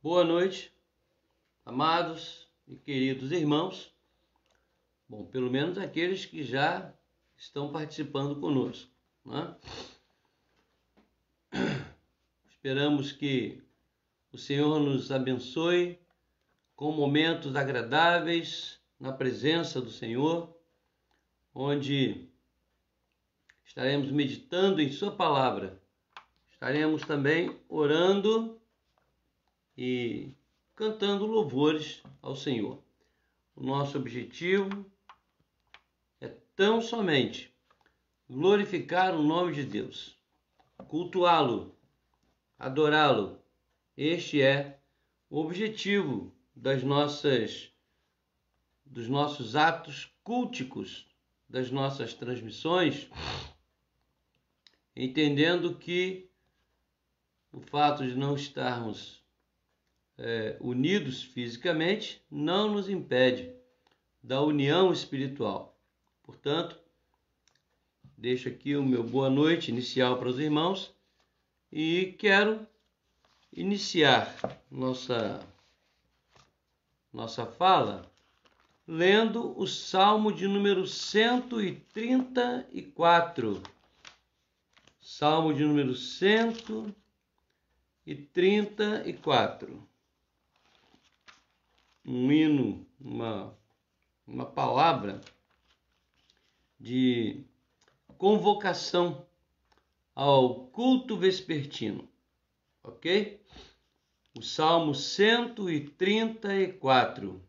Boa noite, amados e queridos irmãos. Bom, pelo menos aqueles que já estão participando conosco, né? Esperamos que o Senhor nos abençoe com momentos agradáveis na presença do Senhor, onde estaremos meditando em Sua palavra. Estaremos também orando e cantando louvores ao Senhor. O nosso objetivo é tão somente glorificar o nome de Deus, cultuá-lo, adorá-lo. Este é o objetivo dos nossos atos culticos, das nossas transmissões, entendendo que o fato de não estarmos unidos fisicamente não nos impede da união espiritual. Portanto, deixo aqui o meu boa noite inicial para os irmãos e quero iniciar nossa fala lendo o Salmo de número 134. Salmo de número 134. Um hino, uma palavra de convocação ao culto vespertino, ok? O Salmo 134.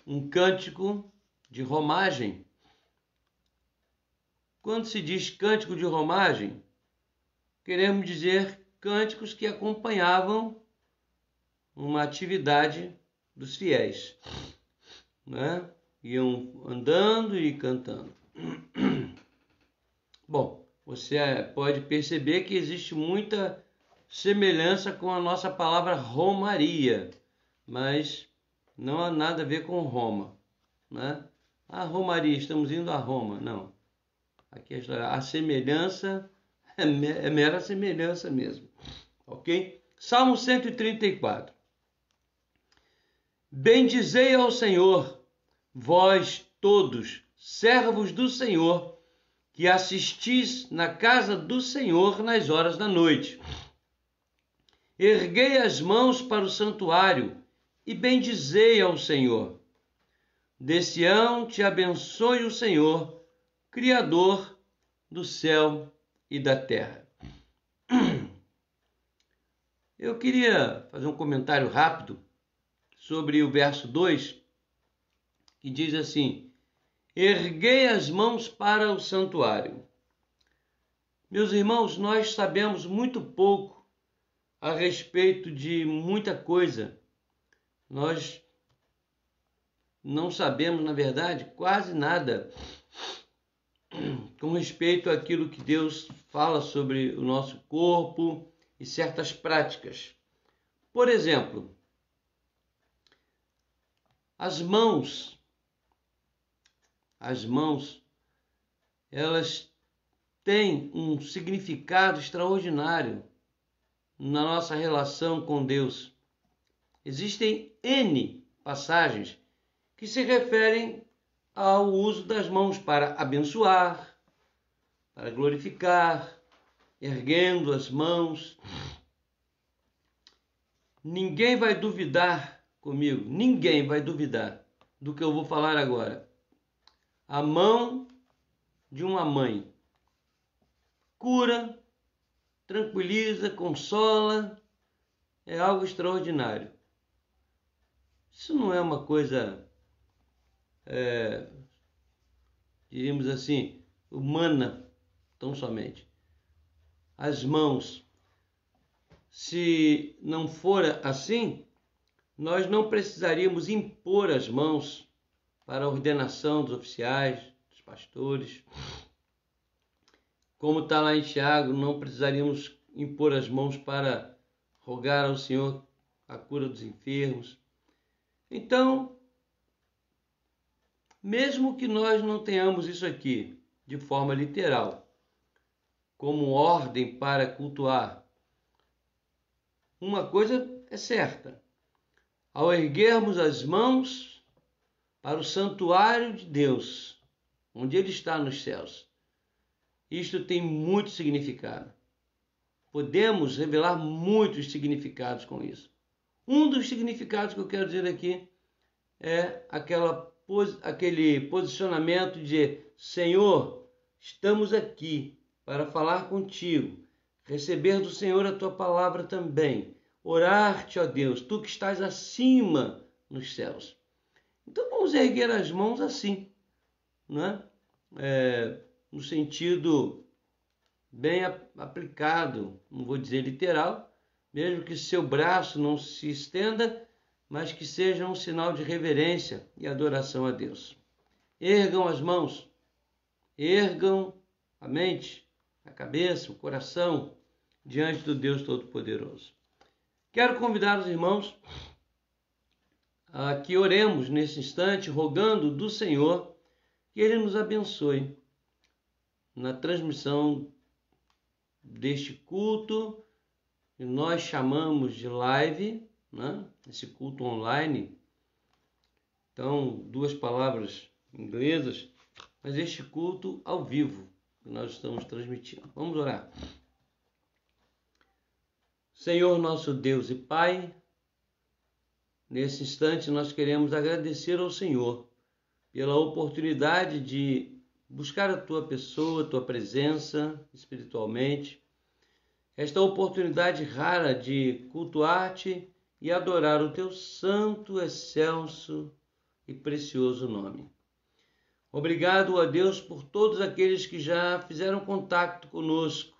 Um cântico de romagem. Quando se diz cântico de romagem, queremos dizer cânticos que acompanhavam uma atividade dos fiéis, né? Iam andando e cantando. Bom, você pode perceber que existe muita semelhança com a nossa palavra romaria, mas não há nada a ver com Roma, né? A romaria, estamos indo a Roma, não. Aqui a semelhança é mera semelhança mesmo, ok? Salmo 134. Bendizei ao Senhor, vós todos, servos do Senhor, que assistis na casa do Senhor nas horas da noite. Erguei as mãos para o santuário e bendizei ao Senhor. De Sião te abençoe o Senhor, Criador do céu e da terra. Eu queria fazer um comentário rápido sobre o verso 2, que diz assim: erguei as mãos para o santuário. Meus irmãos, nós sabemos muito pouco a respeito de muita coisa. Nós não sabemos, na verdade, quase nada com respeito àquilo que Deus fala sobre o nosso corpo e certas práticas. Por exemplo, as mãos, elas têm um significado extraordinário na nossa relação com Deus. Existem N passagens que se referem ao uso das mãos para abençoar, para glorificar, erguendo as mãos. Ninguém vai duvidar comigo, ninguém vai duvidar do que eu vou falar agora. A mão de uma mãe cura, tranquiliza, consola, é algo extraordinário. Isso não é uma coisa, diríamos assim, humana, tão somente. As mãos, se não for assim, nós não precisaríamos impor as mãos para a ordenação dos oficiais, dos pastores. Como está lá em Tiago, não precisaríamos impor as mãos para rogar ao Senhor a cura dos enfermos. Então, mesmo que nós não tenhamos isso aqui de forma literal, como ordem para cultuar. Uma coisa é certa: ao erguermos as mãos para o santuário de Deus, onde Ele está nos céus, isto tem muito significado. Podemos revelar muitos significados com isso. Um dos significados que eu quero dizer aqui é aquele posicionamento de: Senhor, estamos aqui para falar contigo, receber do Senhor a tua palavra também, orar-te, ó Deus, tu que estás acima nos céus. Então vamos erguer as mãos assim, né? No sentido bem aplicado, não vou dizer literal, mesmo que seu braço não se estenda, mas que seja um sinal de reverência e adoração a Deus. Ergam as mãos, ergam a mente, a cabeça, o coração diante do Deus Todo-Poderoso. Quero convidar os irmãos a que oremos nesse instante, rogando do Senhor que Ele nos abençoe na transmissão deste culto que nós chamamos de live, né? Esse culto online. Então, duas palavras inglesas, mas este culto ao vivo que nós estamos transmitindo. Vamos orar. Senhor, nosso Deus e Pai, nesse instante nós queremos agradecer ao Senhor pela oportunidade de buscar a Tua pessoa, a Tua presença espiritualmente, esta oportunidade rara de cultuar-te e adorar o Teu santo, excelso e precioso nome. Obrigado a Deus por todos aqueles que já fizeram contato conosco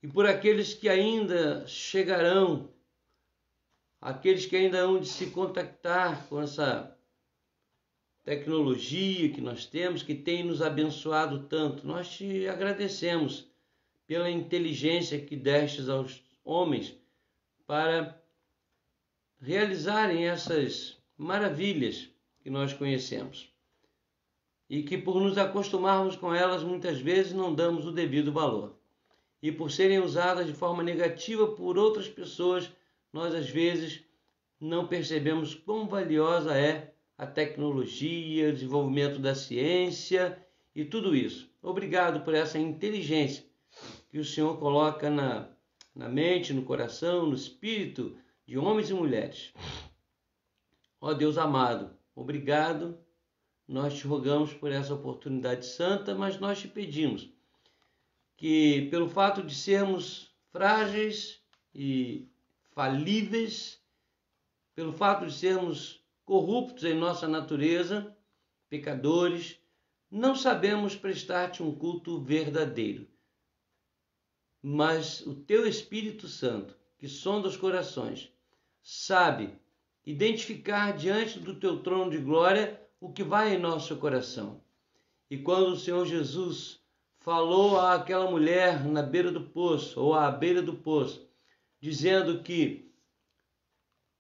e por aqueles que ainda chegarão, aqueles que ainda hão de se contactar com essa tecnologia que nós temos, que tem nos abençoado tanto. Nós te agradecemos pela inteligência que destes aos homens para realizarem essas maravilhas que nós conhecemos e que, por nos acostumarmos com elas, muitas vezes não damos o devido valor. E por serem usadas de forma negativa por outras pessoas, nós às vezes não percebemos quão valiosa é a tecnologia, o desenvolvimento da ciência e tudo isso. Obrigado por essa inteligência que o Senhor coloca na mente, no coração, no espírito de homens e mulheres. Ó Deus amado, obrigado. Nós te rogamos por essa oportunidade santa, mas nós te pedimos que, pelo fato de sermos frágeis e falíveis, pelo fato de sermos corruptos em nossa natureza, pecadores, não sabemos prestar-te um culto verdadeiro. Mas o teu Espírito Santo, que sonda os corações, sabe identificar diante do teu trono de glória o que vai em nosso coração. E quando o Senhor Jesus falou àquela mulher na beira do poço, ou à beira do poço, dizendo que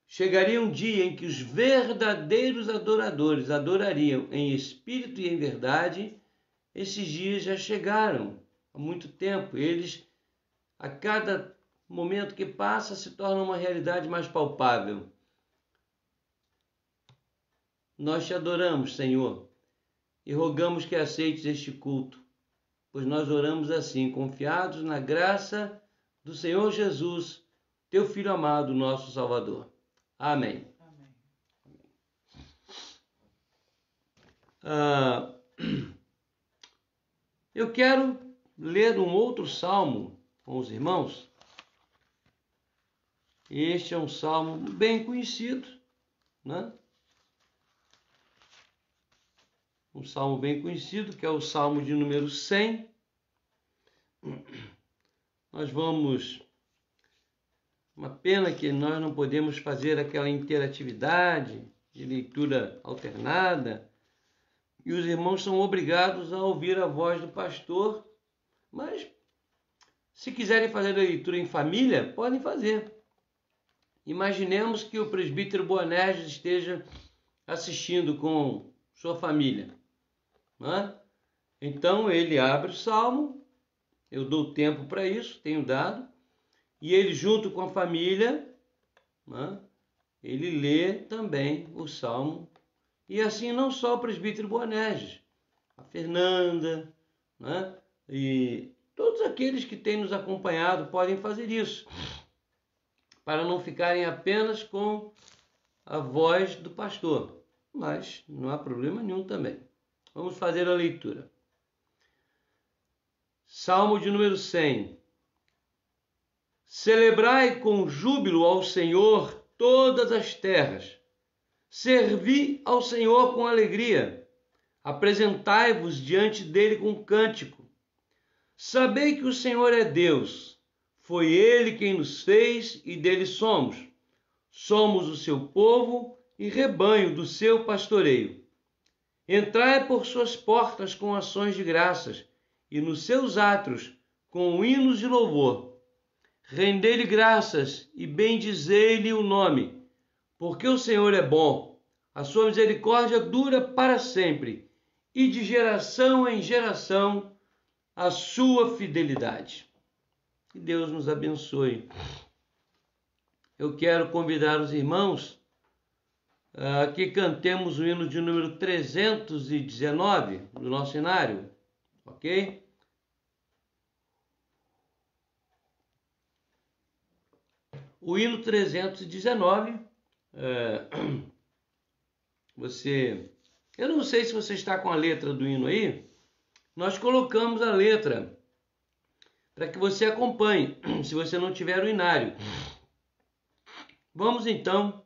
chegaria um dia em que os verdadeiros adoradores adorariam em espírito e em verdade, esses dias já chegaram há muito tempo. Eles, a cada momento que passa, se tornam uma realidade mais palpável. Nós te adoramos, Senhor, e rogamos que aceites este culto, pois nós oramos assim, confiados na graça do Senhor Jesus, teu Filho amado, nosso Salvador. Amém. Eu quero ler um outro salmo com os irmãos. Este é um salmo bem conhecido, né? Um salmo bem conhecido, que é o salmo de número 100. Nós vamos... Uma pena que nós não podemos fazer aquela interatividade de leitura alternada, e os irmãos são obrigados a ouvir a voz do pastor, mas se quiserem fazer a leitura em família, podem fazer. Imaginemos que o presbítero Boanerges esteja assistindo com sua família, né? Então ele abre o salmo Eu dou tempo para isso, tenho dado. E ele, junto com a família, né, ele lê também o Salmo. E assim não só o presbítero Boanerges, a Fernanda, né, e todos aqueles que têm nos acompanhado podem fazer isso, para não ficarem apenas com a voz do pastor. Mas não há problema nenhum também. Vamos fazer a leitura. Salmo de número 100. Celebrai com júbilo ao Senhor todas as terras. Servi ao Senhor com alegria. Apresentai-vos diante dele com cântico. Sabei que o Senhor é Deus. Foi ele quem nos fez e dele somos. Somos o seu povo e rebanho do seu pastoreio. Entrai por suas portas com ações de graças e nos seus átrios com hinos de louvor. Rendei-lhe graças e bendizei-lhe o nome, porque o Senhor é bom, a sua misericórdia dura para sempre, e de geração em geração a sua fidelidade. Que Deus nos abençoe. Eu quero convidar os irmãos a que cantemos o hino de número 319 do nosso cenário, ok? O hino 319, eu não sei se você está com a letra do hino aí, nós colocamos a letra para que você acompanhe, se você não tiver o hinário. Vamos então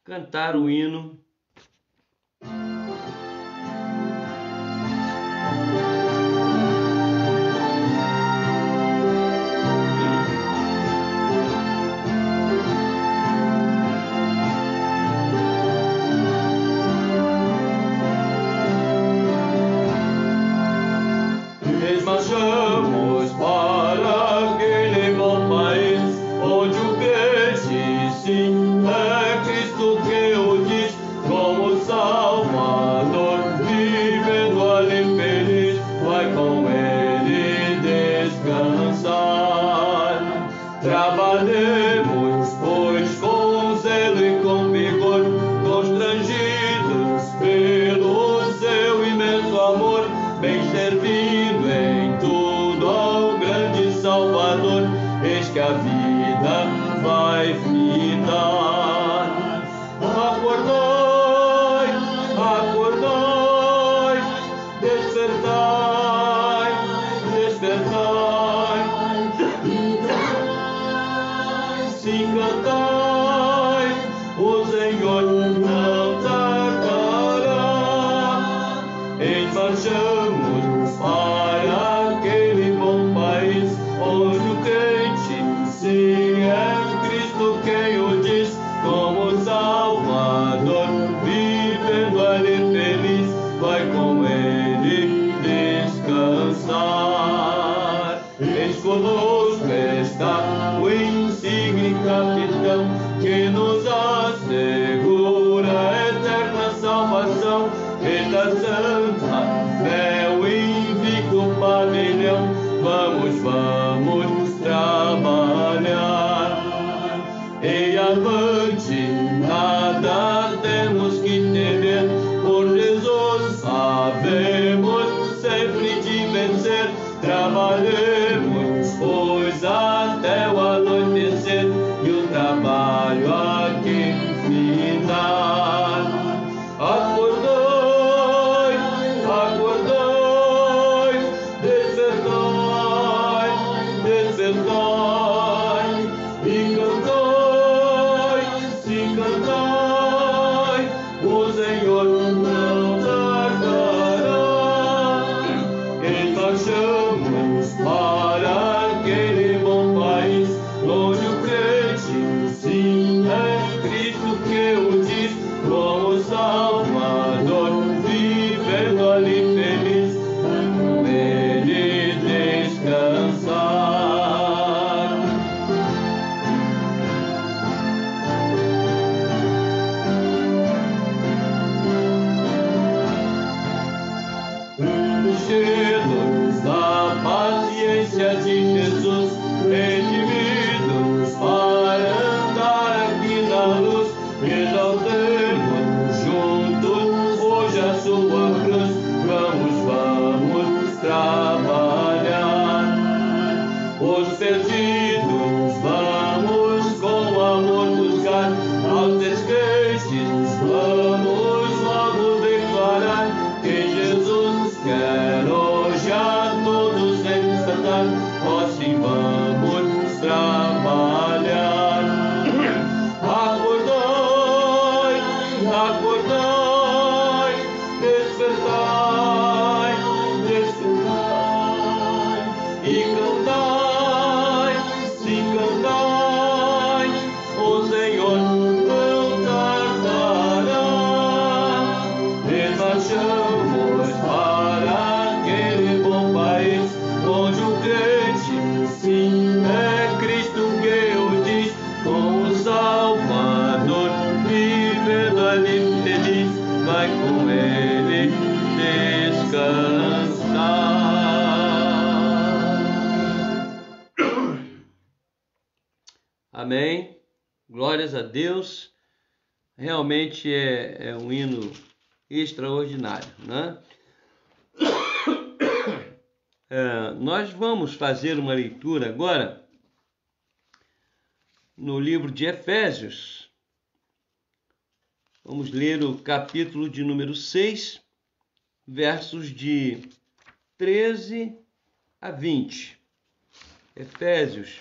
cantar o hino. Marchamos para aquele bom país, onde o crente sim é Cristo que o diz, como Salvador, vivendo ali feliz, vai com ele descansar. Trabalhemos, pois, com zelo e com vigor, constrangidos pelo seu imenso amor, bem servindo em tudo ao grande Salvador, eis que a vida vai fitar. Acordai, acordai, despertai, despertai, sim, cantai, o Senhor não tardará. Marchamos para aquele bom país, onde o crente sim é Cristo quem o diz, como Salvador, vivendo ali feliz, vai com ele descansar. Eis conosco está o insigne capitão, que nos assegura a eterna salvação. Esta santa fé, o invicto pavilhão, vamos, vamos trabalhar. E avante, nada temos que temer, por Jesus sabemos sempre de vencer. Trabalhemos, pois, até o anoitecer, e o trabalho aqui findar. Acordai, acordai, despertai, despertai, e cantai, sim, cantai, o Senhor não tardará. E marchamos para aquele bom país, onde o crente sim é Cristo que o diz, como Salvador, vivendo ali feliz, com ele descansar. exaltemos juntos hoje a sua cruz. Vamos trabalhar. Os perdidos vamos com amor buscar, aos descrentes vamos logo declarar que Jesus quer hoje a todos resgatar. Ó, sim, vamos trabalhar. Acordai, acordai, despertai, despertai e cantai, sim, cantai, o Senhor não tardará. Desmarchamos para aquele bom país, onde o crente, sim, é Cristo que o diz, com o Salvador, vivendo ali feliz, vai com ele descansar. Amém. Glórias a Deus. Realmente é um hino extraordinário, né? Nós vamos fazer uma leitura agora no livro de Efésios. Vamos ler o capítulo de número 6, versos de 13 a 20. Efésios,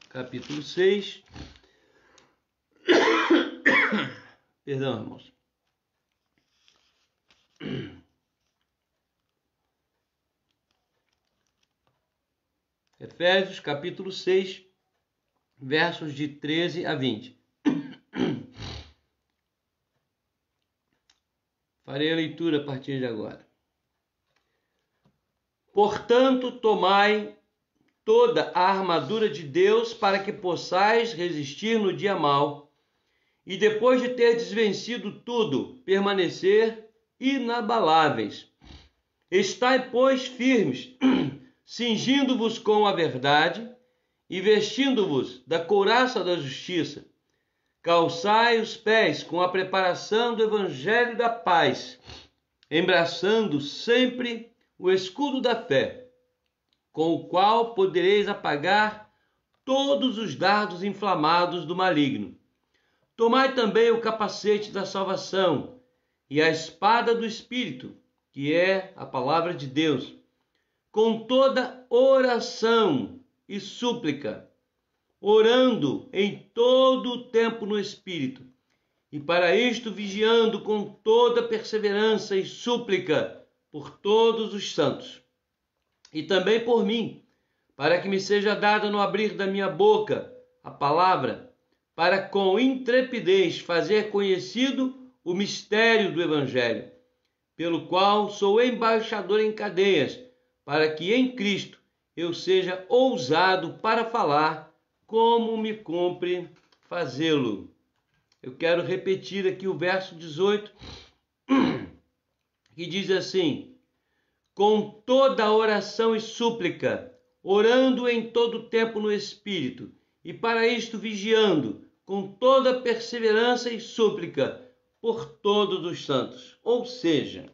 capítulo 6. Perdão, irmãos. Efésios, capítulo 6, versos de 13 a 20. Farei a leitura a partir de agora. Portanto, tomai toda a armadura de Deus para que possais resistir no dia mau, e depois de terdes vencido tudo, permanecer inabaláveis. Estai, pois, firmes, cingindo-vos com a verdade e vestindo-vos da couraça da justiça. Calçai os pés com a preparação do evangelho da paz, embraçando sempre o escudo da fé, com o qual podereis apagar todos os dardos inflamados do maligno. Tomai também o capacete da salvação e a espada do Espírito, que é a palavra de Deus, com toda oração e súplica, orando em todo o tempo no Espírito, e para isto vigiando com toda perseverança e súplica por todos os santos, e também por mim, para que me seja dada no abrir da minha boca a palavra, para com intrepidez fazer conhecido o mistério do Evangelho, pelo qual sou embaixador em cadeias, para que em Cristo eu seja ousado para falar como me cumpre fazê-lo. Eu quero repetir aqui o verso 18, que diz assim: com toda oração e súplica, orando em todo tempo no Espírito, e para isto vigiando, com toda perseverança e súplica, por todos os santos. Ou seja,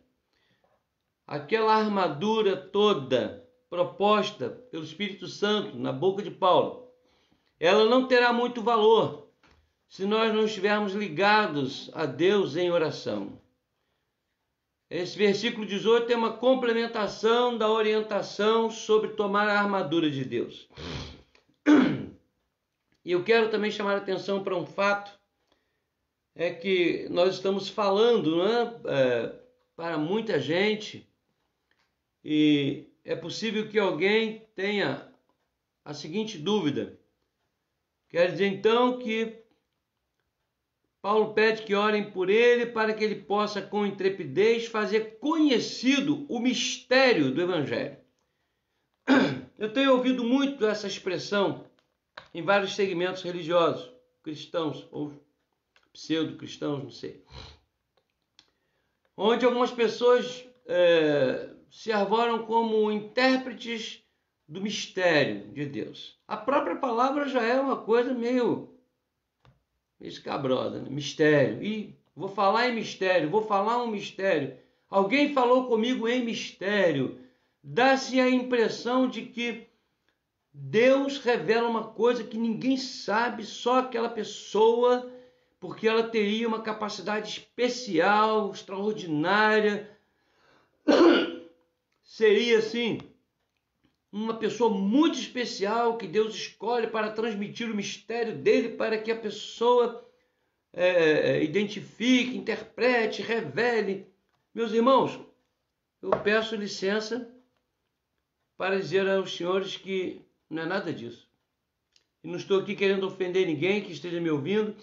aquela armadura toda proposta pelo Espírito Santo na boca de Paulo, ela não terá muito valor se nós não estivermos ligados a Deus em oração. Esse versículo 18 é uma complementação da orientação sobre tomar a armadura de Deus. E eu quero também chamar a atenção para um fato, é que nós estamos falando, para muita gente, e é possível que alguém tenha a seguinte dúvida. Quer dizer então que Paulo pede que orem por ele para que ele possa com intrepidez fazer conhecido o mistério do Evangelho. Eu tenho ouvido muito essa expressão em vários segmentos religiosos, cristãos ou pseudo-cristãos, não sei, onde algumas pessoas se arvoram como intérpretes do mistério de Deus. A própria palavra já é uma coisa meio escabrosa, né? Mistério. E vou falar em mistério, vou falar um mistério. Alguém falou comigo em mistério. Dá-se a impressão de que Deus revela uma coisa que ninguém sabe, só aquela pessoa, porque ela teria uma capacidade especial, extraordinária. Seria assim, uma pessoa muito especial que Deus escolhe para transmitir o mistério dele, para que a pessoa identifique, interprete, revele. Meus irmãos, eu peço licença para dizer aos senhores que não é nada disso. E não estou aqui querendo ofender ninguém que esteja me ouvindo,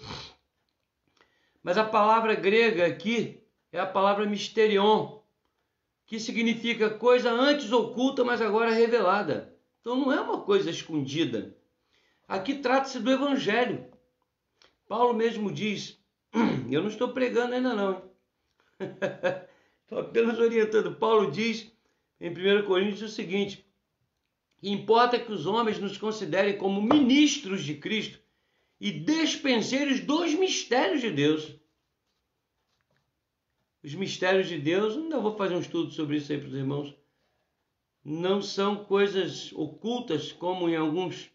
mas a palavra grega aqui é a palavra mysterion, que significa coisa antes oculta, mas agora revelada. Então não é uma coisa escondida. Aqui trata-se do Evangelho. Paulo mesmo diz, eu não estou pregando ainda não, estou apenas orientando. Paulo diz em 1 Coríntios o seguinte: importa que os homens nos considerem como ministros de Cristo e despenseiros dos mistérios de Deus. Os mistérios de Deus, ainda vou fazer um estudo sobre isso aí para os irmãos, não são coisas ocultas como em algumas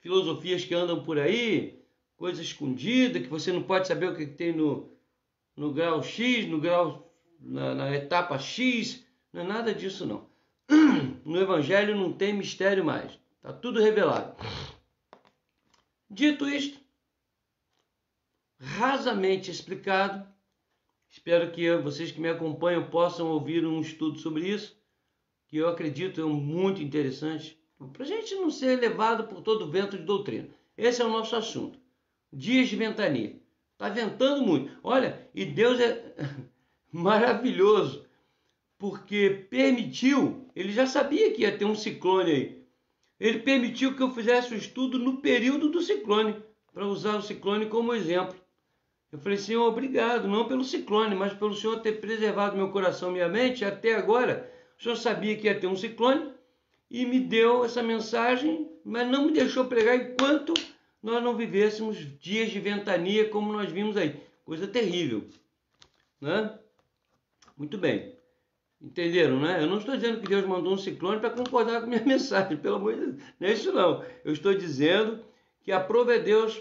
filosofias que andam por aí, coisa escondida, que você não pode saber o que tem no grau X, na etapa X. Não é nada disso não. No Evangelho não tem mistério mais. Está tudo revelado. Dito isto, rasamente explicado, espero que vocês que me acompanham possam ouvir um estudo sobre isso, que eu acredito é muito interessante, para a gente não ser levado por todo vento de doutrina. Esse é o nosso assunto. Dias de ventania. Está ventando muito. Olha, e Deus é maravilhoso, porque permitiu, ele já sabia que ia ter um ciclone aí. Ele permitiu que eu fizesse o estudo no período do ciclone, para usar o ciclone como exemplo. Eu falei, Senhor, obrigado, não pelo ciclone, mas pelo Senhor ter preservado meu coração e minha mente. Até agora, o Senhor sabia que ia ter um ciclone e me deu essa mensagem, mas não me deixou pregar enquanto nós não vivêssemos dias de ventania como nós vimos aí. Coisa terrível, né? Muito bem. Entenderam, né? Eu não estou dizendo que Deus mandou um ciclone para concordar com a minha mensagem, pelo amor de Deus. Não é isso não. Eu estou dizendo que aprove a Deus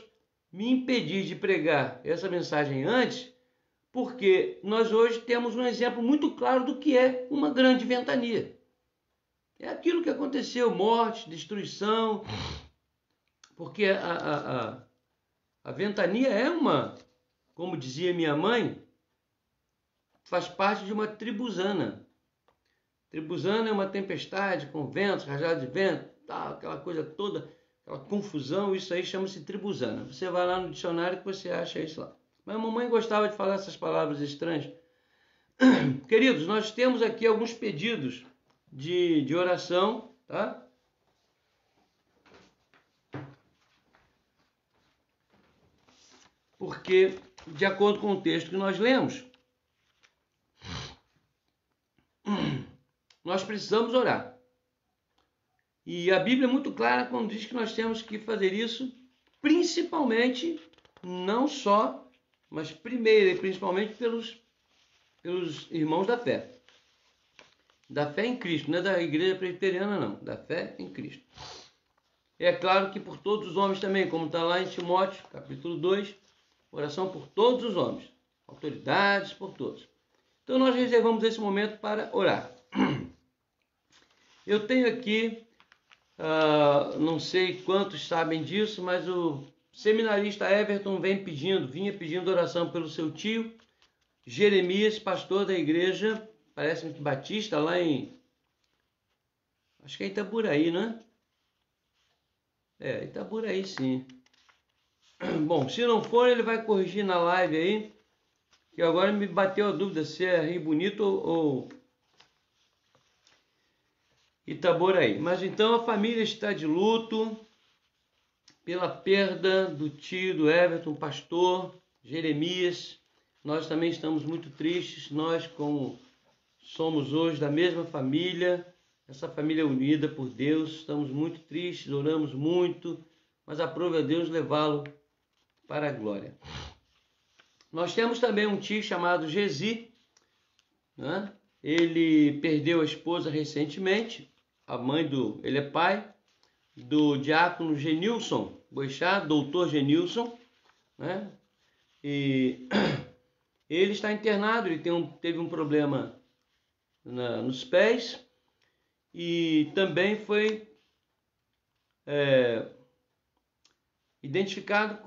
me impedir de pregar essa mensagem antes, porque nós hoje temos um exemplo muito claro do que é uma grande ventania. É aquilo que aconteceu, morte, destruição, porque a ventania é como dizia minha mãe, faz parte de uma tribuzana. Tribuzana é uma tempestade com ventos, rajadas de vento, tal, aquela coisa toda, aquela confusão, isso aí chama-se tribuzana. Você vai lá no dicionário que você acha isso lá. Mas a mamãe gostava de falar essas palavras estranhas. Queridos, nós temos aqui alguns pedidos de oração, tá? Porque, de acordo com o texto que nós lemos, nós precisamos orar. E a Bíblia é muito clara quando diz que nós temos que fazer isso, principalmente, não só, mas primeiro e principalmente pelos irmãos da fé. Da fé em Cristo, não é da igreja presbiteriana não, da fé em Cristo. É claro que por todos os homens também, como está lá em Timóteo, capítulo 2, oração por todos os homens, autoridades, por todos. Então nós reservamos esse momento para orar. Eu tenho aqui, não sei quantos sabem disso, mas o seminarista Everton vinha pedindo oração pelo seu tio, Jeremias, pastor da igreja, parece-me que batista, lá acho que é Itaburaí, né? Itaburaí sim. Bom, se não for, ele vai corrigir na live aí, que agora me bateu a dúvida se é Rio Bonito ou Itaboraí. Mas então a família está de luto pela perda do tio do Everton, pastor Jeremias. Nós também estamos muito tristes, nós como somos hoje da mesma família, essa família unida por Deus, estamos muito tristes, oramos muito, mas aprove a Deus levá-lo para a glória. Nós temos também um tio chamado Gesi, né? Ele perdeu a esposa recentemente, ele é pai do diácono Genilson Boixá, doutor Genilson, né? E ele está internado, ele teve um problema nos pés e também foi identificado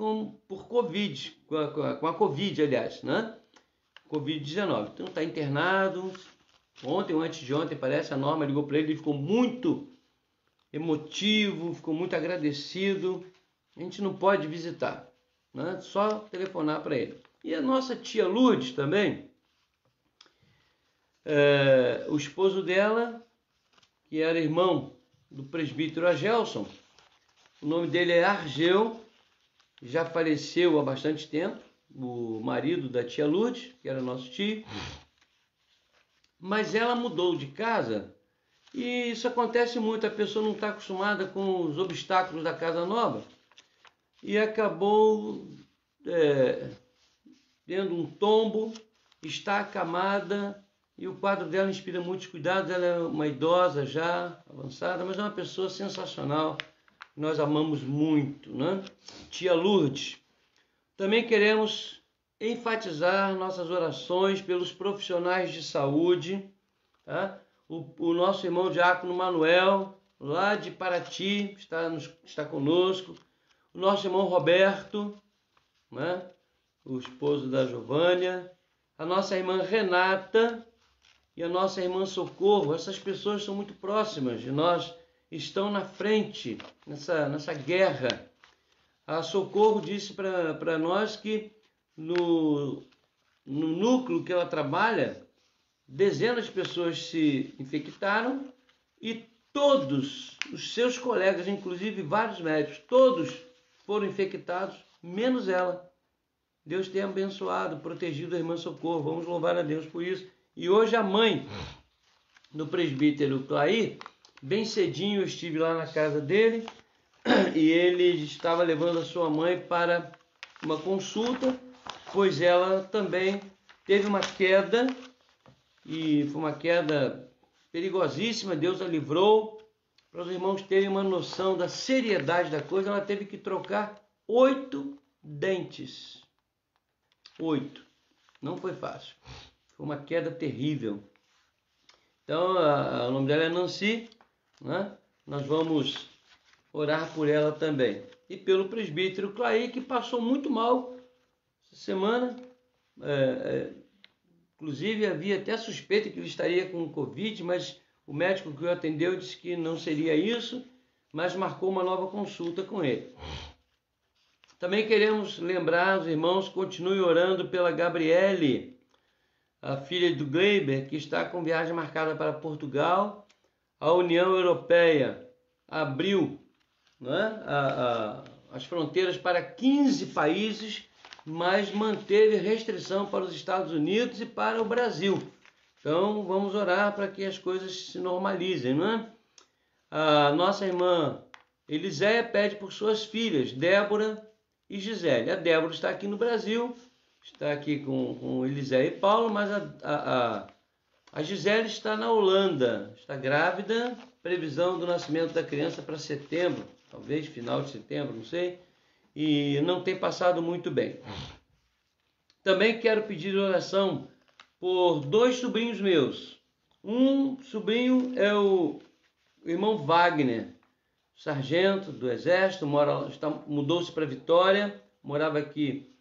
por Covid, com a Covid, aliás, né? Covid-19. Então está internado. Ontem ou antes de ontem, parece, a Norma ligou para ele ficou muito emotivo, ficou muito agradecido. A gente não pode visitar, né? Só telefonar para ele. E a nossa tia Lourdes também, o esposo dela, que era irmão do presbítero Agelson, o nome dele é Argeu, já faleceu há bastante tempo, o marido da tia Lourdes, que era nosso tio, mas ela mudou de casa e isso acontece muito, a pessoa não está acostumada com os obstáculos da casa nova e acabou tendo um tombo, está acamada e o quadro dela inspira muitos cuidados. Ela é uma idosa já avançada, mas é uma pessoa sensacional, nós amamos muito, né? Tia Lourdes. Também queremos enfatizar nossas orações pelos profissionais de saúde, tá? O nosso irmão diácono Manuel, lá de Paraty, está conosco. O nosso irmão Roberto, né? O esposo da Giovânia. A nossa irmã Renata e a nossa irmã Socorro. Essas pessoas são muito próximas de nós, estão na frente nessa guerra. A Socorro disse para nós que no núcleo que ela trabalha, dezenas de pessoas se infectaram e todos os seus colegas, inclusive vários médicos, todos foram infectados, menos ela. Deus tem abençoado, protegido a irmã Socorro. Vamos louvar a Deus por isso. E hoje a mãe do presbítero Clair, bem cedinho eu estive lá na casa dele e ele estava levando a sua mãe para uma consulta, pois ela também teve uma queda e foi uma queda perigosíssima. Deus a livrou. Para os irmãos terem uma noção da seriedade da coisa, ela teve que trocar 8 dentes. 8. Não foi fácil. Foi uma queda terrível. Então, o nome dela é Nancy, né? Nós vamos orar por ela também. E pelo presbítero Clair, que passou muito mal essa semana. Inclusive, havia até suspeita que ele estaria com Covid, mas o médico que o atendeu disse que não seria isso, mas marcou uma nova consulta com ele. Também queremos lembrar os irmãos, continue orando pela Gabriele, a filha do Gleiber, que está com viagem marcada para Portugal. A União Europeia abriu, né, as fronteiras para 15 países, mas manteve restrição para os Estados Unidos e para o Brasil. Então vamos orar para que as coisas se normalizem, não é? A nossa irmã Eliséia pede por suas filhas, Débora e Gisele. A Débora está aqui no Brasil, está aqui com Eliséia e Paulo, mas a Gisele está na Holanda, está grávida, previsão do nascimento da criança para setembro, talvez final de setembro, não sei, e não tem passado muito bem. Também quero pedir oração por 2 sobrinhos meus. Um sobrinho é o irmão Wagner, sargento do Exército, mudou-se para Vitória, morava aqui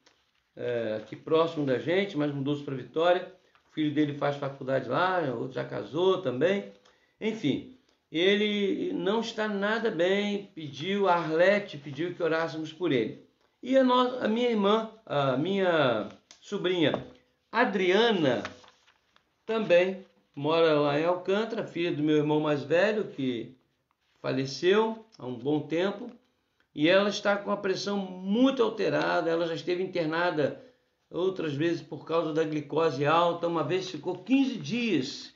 próximo da gente, mas mudou-se para Vitória. O filho dele faz faculdade lá, o outro já casou também. Enfim, ele não está nada bem, a Arlete pediu que orássemos por ele. E a minha irmã, a minha sobrinha Adriana, também mora lá em Alcântara, filha do meu irmão mais velho, que faleceu há um bom tempo, e ela está com a pressão muito alterada. Ela já esteve internada outras vezes por causa da glicose alta, uma vez ficou 15 dias.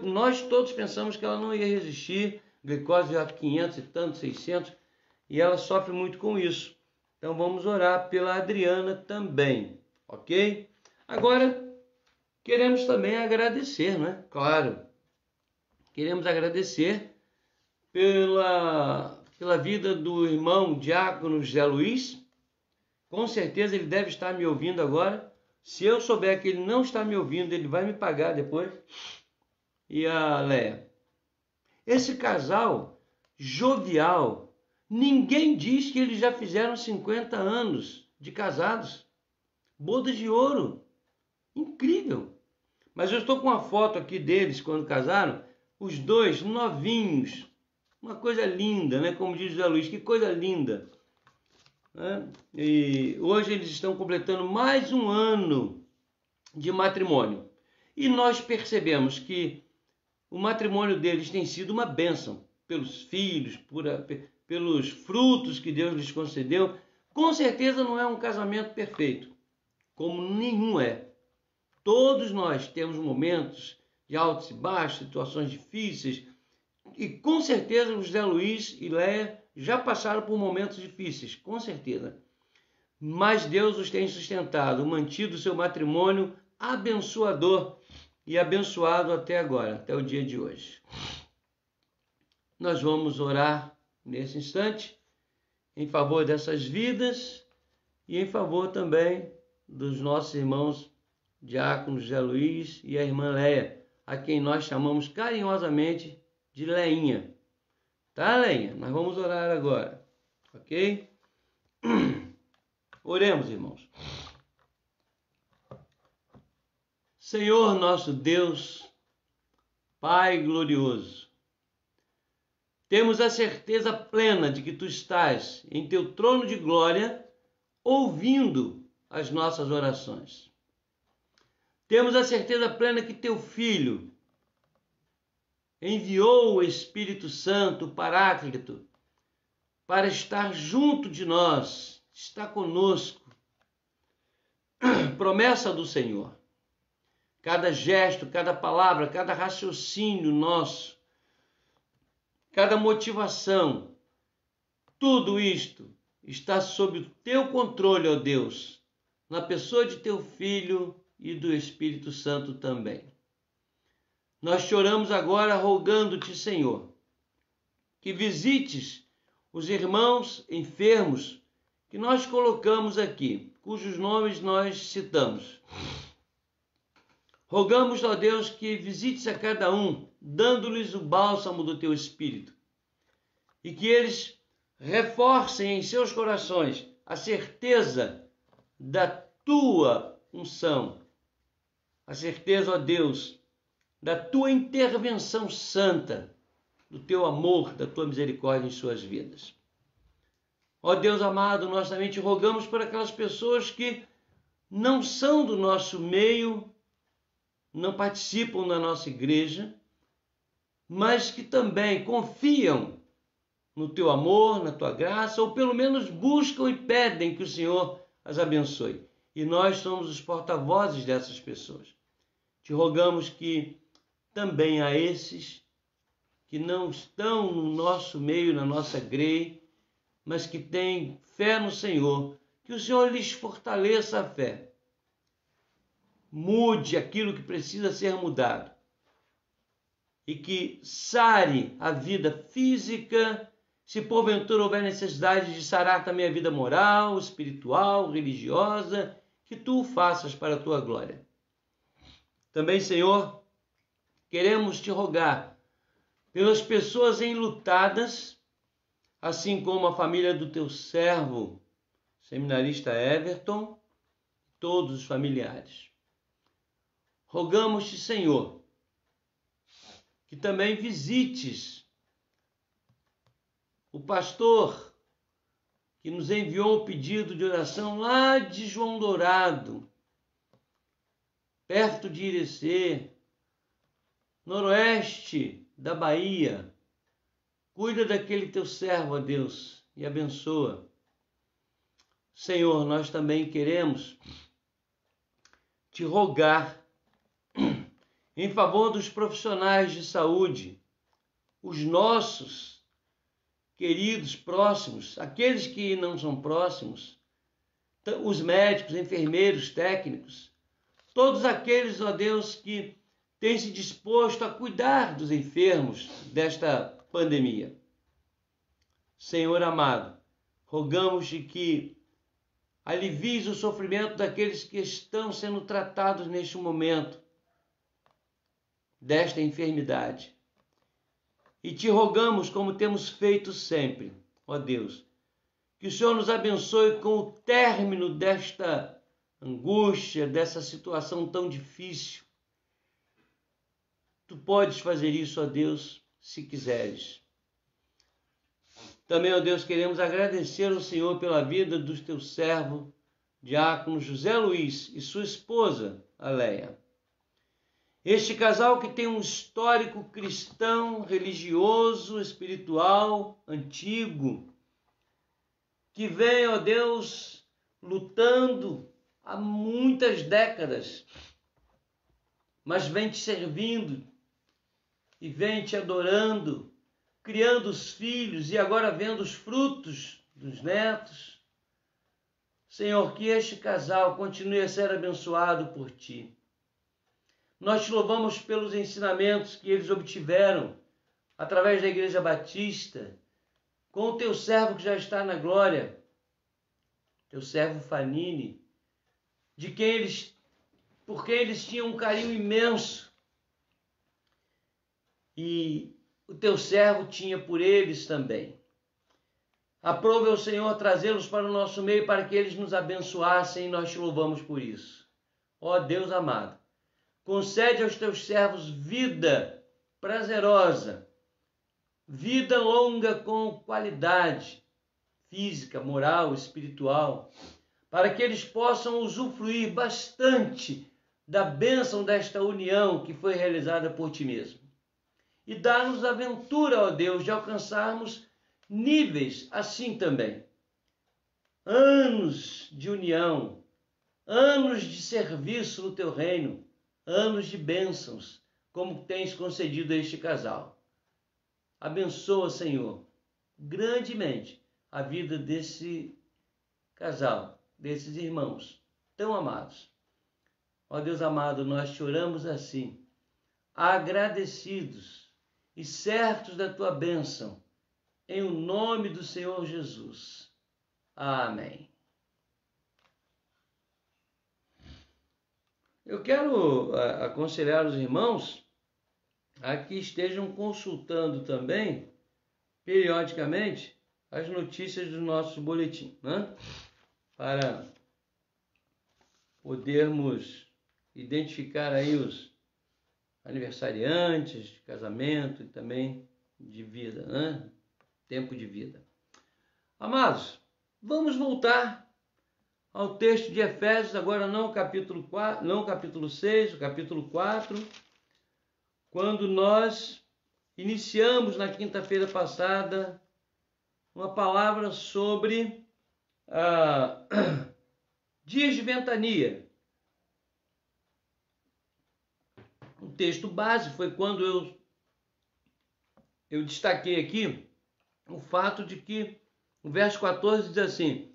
Nós todos pensamos que ela não ia resistir, glicose a 500 e tanto, 600, e ela sofre muito com isso. Então vamos orar pela Adriana também, ok? Agora, queremos também agradecer, né? Claro, queremos agradecer pela vida do irmão diácono José Luiz. Com certeza ele deve estar me ouvindo agora. Se eu souber que ele não está me ouvindo, ele vai me pagar depois. E a Leia. Esse casal jovial, ninguém diz que eles já fizeram 50 anos de casados. Bodas de ouro. Incrível. Mas eu estou com uma foto aqui deles quando casaram, os dois novinhos. Uma coisa linda, né? Como diz o José Luiz, que coisa linda. Né? E hoje eles estão completando mais um ano de matrimônio. E nós percebemos que o matrimônio deles tem sido uma bênção pelos filhos, pelos frutos que Deus lhes concedeu. Com certeza não é um casamento perfeito, como nenhum é. Todos nós temos momentos de altos e baixos, situações difíceis, e com certeza o José Luiz e Leia já passaram por momentos difíceis, com certeza. Mas Deus os tem sustentado, mantido o seu matrimônio abençoador e abençoado até agora, até o dia de hoje. Nós vamos orar nesse instante em favor dessas vidas e em favor também dos nossos irmãos diácono José Luiz e a irmã Leia, a quem nós chamamos carinhosamente de Leinha. Tá, Leinha? Nós vamos orar agora, ok? Oremos, irmãos. Senhor nosso Deus, Pai glorioso, temos a certeza plena de que Tu estás em Teu trono de glória, ouvindo as nossas orações. Temos a certeza plena que Teu Filho enviou o Espírito Santo, o Paráclito, para estar junto de nós, estar conosco. Promessa do Senhor. Cada gesto, cada palavra, cada raciocínio nosso, cada motivação, tudo isto está sob o Teu controle, ó Deus, na pessoa de Teu Filho e do Espírito Santo também. Nós choramos agora rogando-te, Senhor, que visites os irmãos enfermos que nós colocamos aqui, cujos nomes nós citamos. Rogamos, ó Deus, que visites a cada um, dando-lhes o bálsamo do Teu Espírito, e que eles reforcem em seus corações a certeza da Tua unção, a certeza, ó Deus, da Tua intervenção santa, do Teu amor, da Tua misericórdia em suas vidas. Ó Deus amado, nós também Te rogamos por aquelas pessoas que não são do nosso meio, não participam da nossa igreja, mas que também confiam no Teu amor, na Tua graça, ou pelo menos buscam e pedem que o Senhor as abençoe. E nós somos os porta-vozes dessas pessoas. Te rogamos que também a esses que não estão no nosso meio, na nossa grei, mas que têm fé no Senhor, que o Senhor lhes fortaleça a fé. Mude aquilo que precisa ser mudado. E que sare a vida física, se porventura houver necessidade de sarar também a vida moral, espiritual, religiosa, que Tu o faças para a Tua glória. Também, Senhor, queremos Te rogar pelas pessoas enlutadas, assim como a família do Teu servo, seminarista Everton, todos os familiares. Rogamos-te, Senhor, que também visites o pastor que nos enviou um pedido de oração lá de João Dourado, perto de Irecê, noroeste da Bahia. Cuida daquele Teu servo, ó Deus, e abençoa. Senhor, nós também queremos Te rogar em favor dos profissionais de saúde, os nossos queridos, próximos, aqueles que não são próximos, os médicos, enfermeiros, técnicos, todos aqueles, ó Deus, que têm se disposto a cuidar dos enfermos desta pandemia. Senhor amado, rogamos-te que alivies o sofrimento daqueles que estão sendo tratados neste momento desta enfermidade. E te rogamos, como temos feito sempre, ó Deus, que o Senhor nos abençoe com o término desta angústia, dessa situação tão difícil. Tu podes fazer isso, ó Deus, se quiseres. Também, ó Deus, queremos agradecer ao Senhor pela vida do teu servo, diácono José Luiz, e sua esposa, Aleia. Este casal que tem um histórico cristão, religioso, espiritual, antigo, que vem, ó Deus, lutando há muitas décadas, mas vem te servindo e vem te adorando, criando os filhos e agora vendo os frutos dos netos. Senhor, que este casal continue a ser abençoado por ti. Nós te louvamos pelos ensinamentos que eles obtiveram através da Igreja Batista, com o teu servo que já está na glória, teu servo Fanini, por quem eles tinham um carinho imenso. E o teu servo tinha por eles também. Aprove ao Senhor trazê-los para o nosso meio para que eles nos abençoassem e nós te louvamos por isso. Ó Deus amado, concede aos teus servos vida prazerosa, vida longa com qualidade física, moral, espiritual, para que eles possam usufruir bastante da bênção desta união que foi realizada por ti mesmo. E dá-nos a aventura, ó Deus, de alcançarmos níveis assim também. Anos de união, anos de serviço no teu reino, anos de bênçãos, como tens concedido a este casal. Abençoa, Senhor, grandemente a vida desse casal, desses irmãos tão amados. Ó Deus amado, nós te oramos assim, agradecidos e certos da tua bênção, em o nome do Senhor Jesus. Amém. Eu quero aconselhar os irmãos a que estejam consultando também, periodicamente, as notícias do nosso boletim, né? Para podermos identificar aí os aniversariantes de casamento e também de vida, né? Tempo de vida. Amados, vamos voltar ao texto de Efésios, agora não o capítulo 4, não o capítulo 6, o capítulo 4, quando nós iniciamos na quinta-feira passada uma palavra sobre dias de ventania. O texto base foi quando eu destaquei aqui o fato de que o verso 14 diz assim: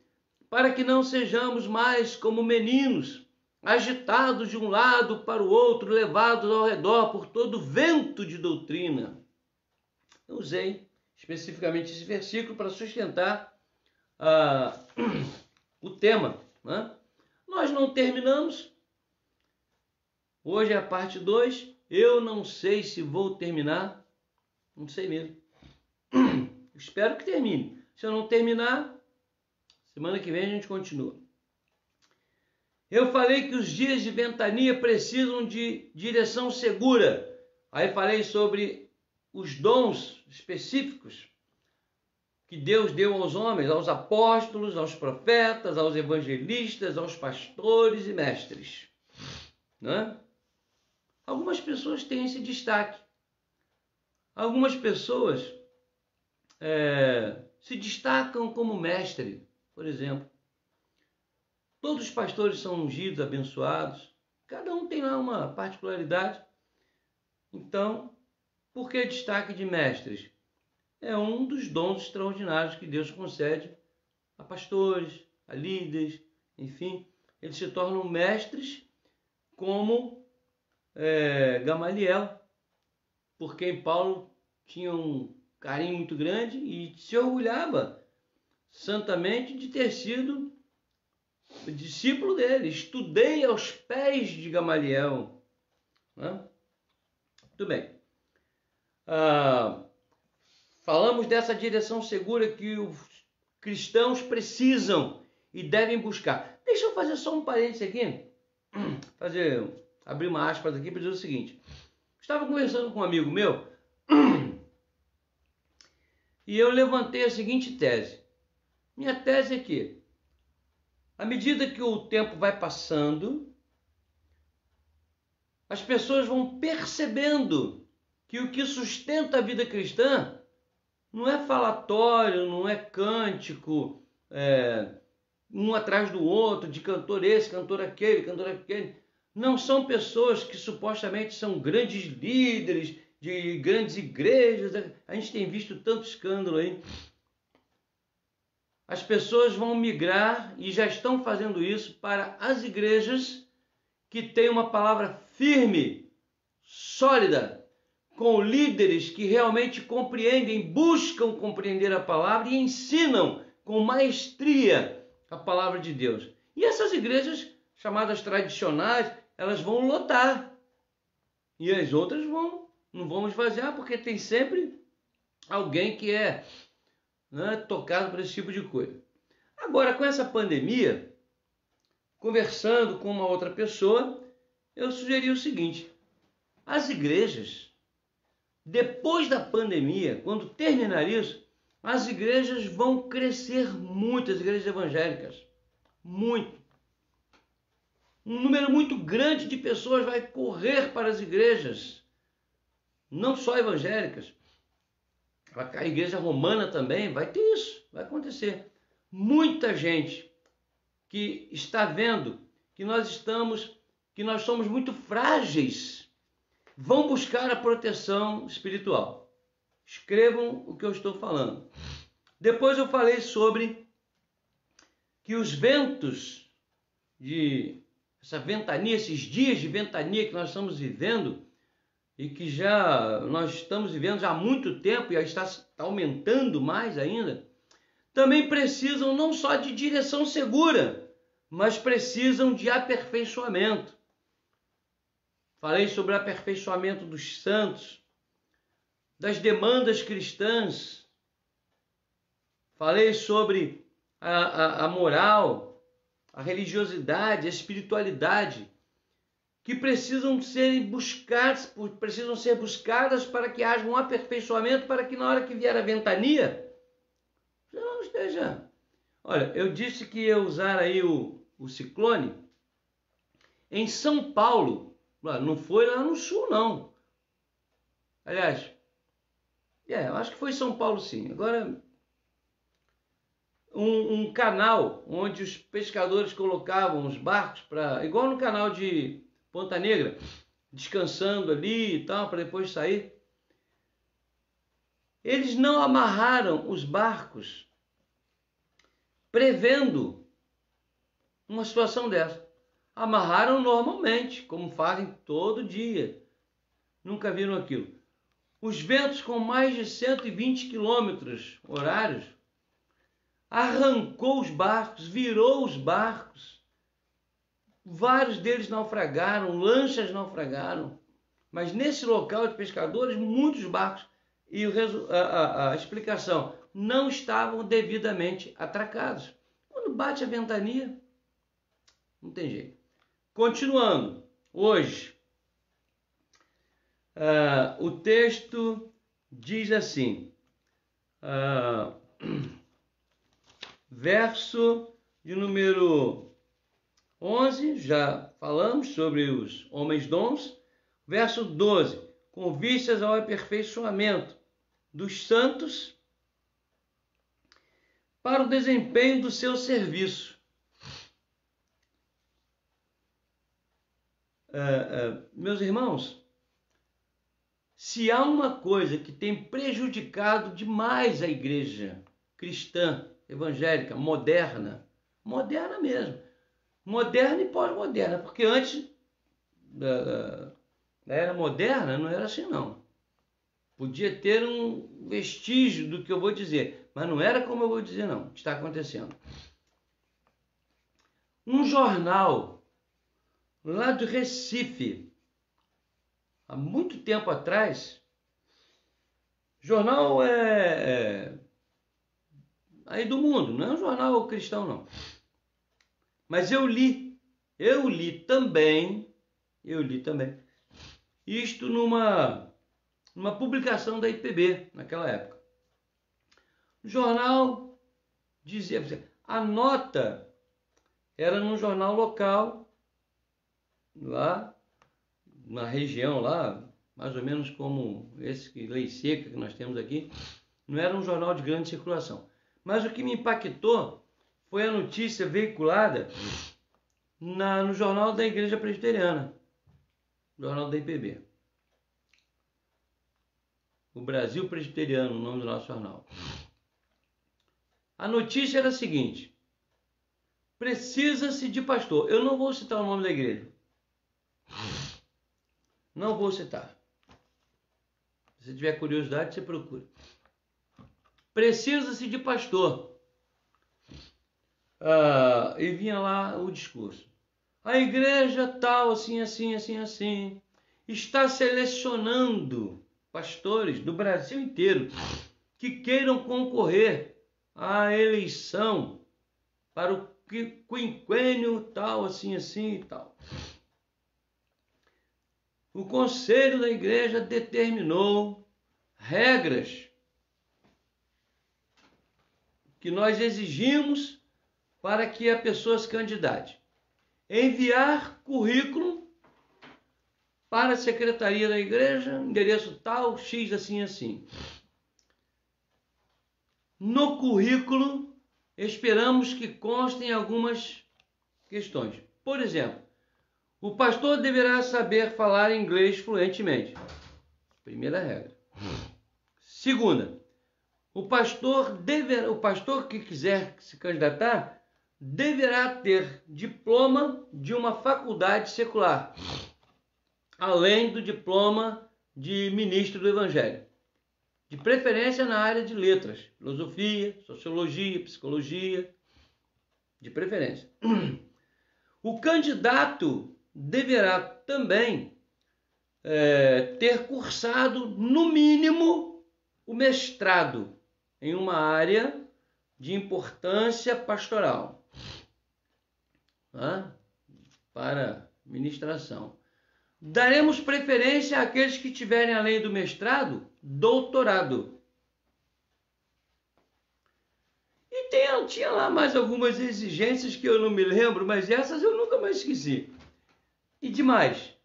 para que não sejamos mais como meninos, agitados de um lado para o outro, levados ao redor por todo vento de doutrina. Eu usei especificamente esse versículo para sustentar o tema, né? Nós não terminamos. Hoje é a parte 2. Eu não sei se vou terminar. Não sei mesmo. Espero que termine. Se eu não terminar, semana que vem a gente continua. Eu falei que os dias de ventania precisam de direção segura. Aí falei sobre os dons específicos que Deus deu aos homens, aos apóstolos, aos profetas, aos evangelistas, aos pastores e mestres, né? Algumas pessoas têm esse destaque. Algumas pessoas se destacam como mestre, por exemplo. Todos os pastores são ungidos, abençoados. Cada um tem lá uma particularidade. Então, por que destaque de mestres? é um dos dons extraordinários que Deus concede a pastores, a líderes, enfim. Eles se tornam mestres como Gamaliel, por quem Paulo tinha um carinho muito grande e se orgulhava santamente de ter sido discípulo dele. Estudei aos pés de Gamaliel. Né? Muito bem. Falamos dessa direção segura que os cristãos precisam e devem buscar. Deixa eu fazer só um parênteses aqui. Abrir uma aspas aqui para dizer o seguinte. Estava conversando com um amigo meu e eu levantei a seguinte tese. Minha tese é que, à medida que o tempo vai passando, as pessoas vão percebendo que o que sustenta a vida cristã não é falatório, não é cântico, um atrás do outro, de cantor esse, cantor aquele, cantor aquele. Não são pessoas que supostamente são grandes líderes de grandes igrejas. A gente tem visto tanto escândalo aí. As pessoas vão migrar e já estão fazendo isso para as igrejas que têm uma palavra firme, sólida, com líderes que realmente compreendem, buscam compreender a palavra e ensinam com maestria a palavra de Deus. E essas igrejas, chamadas tradicionais, elas vão lotar. E as outras não vão esvaziar, porque tem sempre alguém que é tocado por esse tipo de coisa. Agora, com essa pandemia, conversando com uma outra pessoa, eu sugeri o seguinte: as igrejas, depois da pandemia, quando terminar isso, as igrejas vão crescer muito, as igrejas evangélicas, muito. Um número muito grande de pessoas vai correr para as igrejas, não só evangélicas. A igreja romana também vai ter isso, vai acontecer. Muita gente que está vendo que nós somos muito frágeis, vão buscar a proteção espiritual. Escrevam o que eu estou falando. Depois eu falei sobre que os ventos essa ventania, esses dias de ventania que nós estamos vivendo e que nós estamos vivendo já há muito tempo e está aumentando mais ainda, também precisam não só de direção segura, mas precisam de aperfeiçoamento. Falei sobre o aperfeiçoamento dos santos, das demandas cristãs. Falei sobre a moral, a religiosidade, a espiritualidade, que precisam ser buscadas para que haja um aperfeiçoamento, para que na hora que vier a ventania, já não esteja. Olha, eu disse que ia usar aí o ciclone. Em São Paulo, não foi lá no sul, não. Aliás, eu acho que foi São Paulo, sim. Agora, um canal onde os pescadores colocavam os barcos, igual no canal de Ponta Negra, descansando ali e tal, para depois sair. Eles não amarraram os barcos prevendo uma situação dessa. Amarraram normalmente, como fazem todo dia. Nunca viram aquilo. Os ventos com mais de 120 quilômetros horários arrancou os barcos, virou os barcos. Vários deles naufragaram, lanchas naufragaram. Mas nesse local de pescadores, muitos barcos, e a explicação, não estavam devidamente atracados. Quando bate a ventania, não tem jeito. Continuando, hoje, o texto diz assim, verso de número 11, já falamos sobre os homens dons. Verso 12, com vistas ao aperfeiçoamento dos santos para o desempenho do seu serviço. Meus irmãos, Se há uma coisa que tem prejudicado demais a igreja cristã, evangélica, moderna mesmo, moderna e pós-moderna, porque antes da era moderna não era assim não. Podia ter um vestígio do que eu vou dizer, mas não era como eu vou dizer não, que está acontecendo. Um jornal lá do Recife, há muito tempo atrás, jornal aí do mundo, não é um jornal cristão não. Mas eu li também isto numa publicação da IPB, naquela época. O jornal dizia, a nota era num jornal local, lá na região, lá, mais ou menos como esse Lei Seca que nós temos aqui, não era um jornal de grande circulação. Mas o que me impactou foi a notícia veiculada no jornal da Igreja Presbiteriana, jornal da IPB. O Brasil Presbiteriano, o nome do nosso jornal. A notícia era a seguinte: precisa-se de pastor. Eu não vou citar o nome da igreja. Não vou citar. Se tiver curiosidade, você procura. Precisa-se de pastor. E vinha lá o discurso. A igreja tal, assim, está selecionando pastores do Brasil inteiro que queiram concorrer à eleição para o quinquênio tal, assim e tal. O conselho da igreja determinou regras que nós exigimos para que a pessoa se candidate. Enviar currículo para a secretaria da igreja, endereço tal, X, assim. No currículo, esperamos que constem algumas questões. Por exemplo, o pastor deverá saber falar inglês fluentemente. Primeira regra. Segunda, o pastor que quiser se candidatar deverá ter diploma de uma faculdade secular, além do diploma de ministro do Evangelho. De preferência na área de letras, filosofia, sociologia, psicologia, de preferência. O candidato deverá também ter cursado, no mínimo, o mestrado em uma área de importância pastoral, para ministração. Daremos preferência àqueles que tiverem, além do mestrado, doutorado. E tinha lá mais algumas exigências que eu não me lembro, mas essas eu nunca mais esqueci. E demais.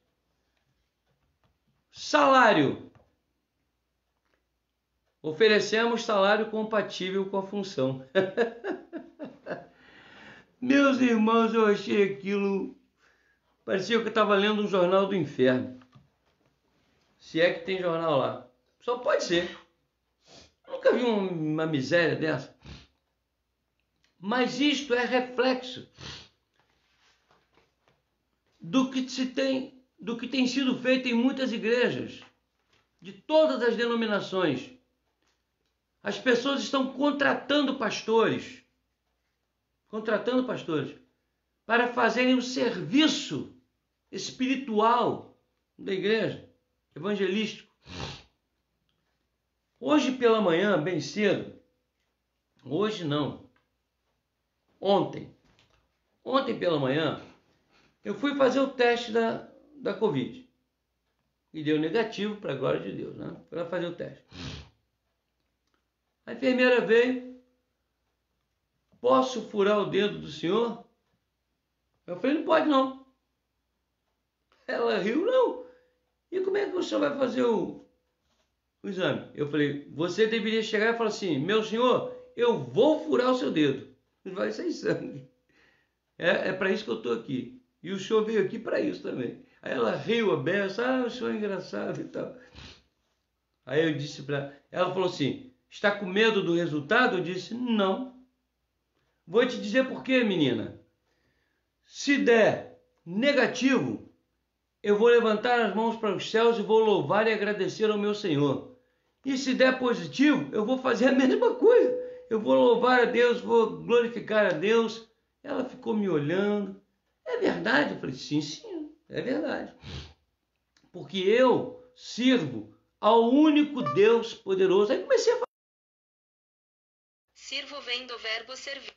Salário. Oferecemos salário compatível com a função. Meus irmãos, eu achei aquilo... Parecia que eu estava lendo um jornal do inferno. Se é que tem jornal lá. Só pode ser. Eu nunca vi uma miséria dessa. Mas isto é reflexo do que tem sido feito em muitas igrejas, de todas as denominações. As pessoas estão contratando pastores para fazerem o serviço espiritual da igreja, evangelístico. Hoje pela manhã, bem cedo, hoje não, ontem pela manhã, eu fui fazer o teste da Covid. E deu negativo, para a glória de Deus, né? Para fazer o teste. A enfermeira veio: posso furar o dedo do senhor? Eu falei: não pode não. Ela riu: não. E como é que o senhor vai fazer o exame? Eu falei: você deveria chegar e falar assim: meu senhor, eu vou furar o seu dedo. Vai sair sangue. É para isso que eu estou aqui. E o senhor veio aqui para isso também. Aí ela riu a beça: o senhor é engraçado e tal. Aí eu disse para ela, falou assim, está com medo do resultado? Eu disse, não. Vou te dizer por quê, menina. Se der negativo, eu vou levantar as mãos para os céus e vou louvar e agradecer ao meu Senhor. E se der positivo, eu vou fazer a mesma coisa. Eu vou louvar a Deus, vou glorificar a Deus. Ela ficou me olhando. É verdade? Eu falei, sim, é verdade. Porque eu sirvo ao único Deus poderoso. Aí comecei a falar. Sirvo vem do verbo servir.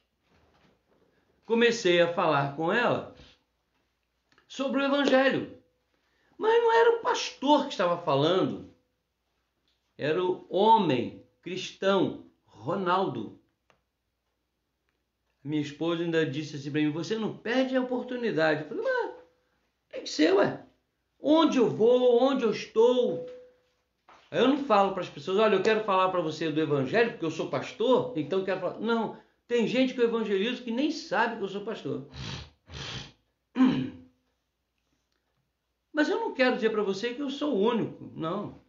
Comecei a falar com ela sobre o Evangelho. Mas não era o pastor que estava falando. Era o homem cristão, Ronaldo. Minha esposa ainda disse assim para mim, você não perde a oportunidade. Eu falei, mas tem que ser, ué. Onde eu vou, onde eu estou. Aí eu não falo para as pessoas, olha, eu quero falar para você do Evangelho, porque eu sou pastor, então eu quero falar. Não, tem gente que eu evangelizo que nem sabe que eu sou pastor. Mas eu não quero dizer para você que eu sou o único, não.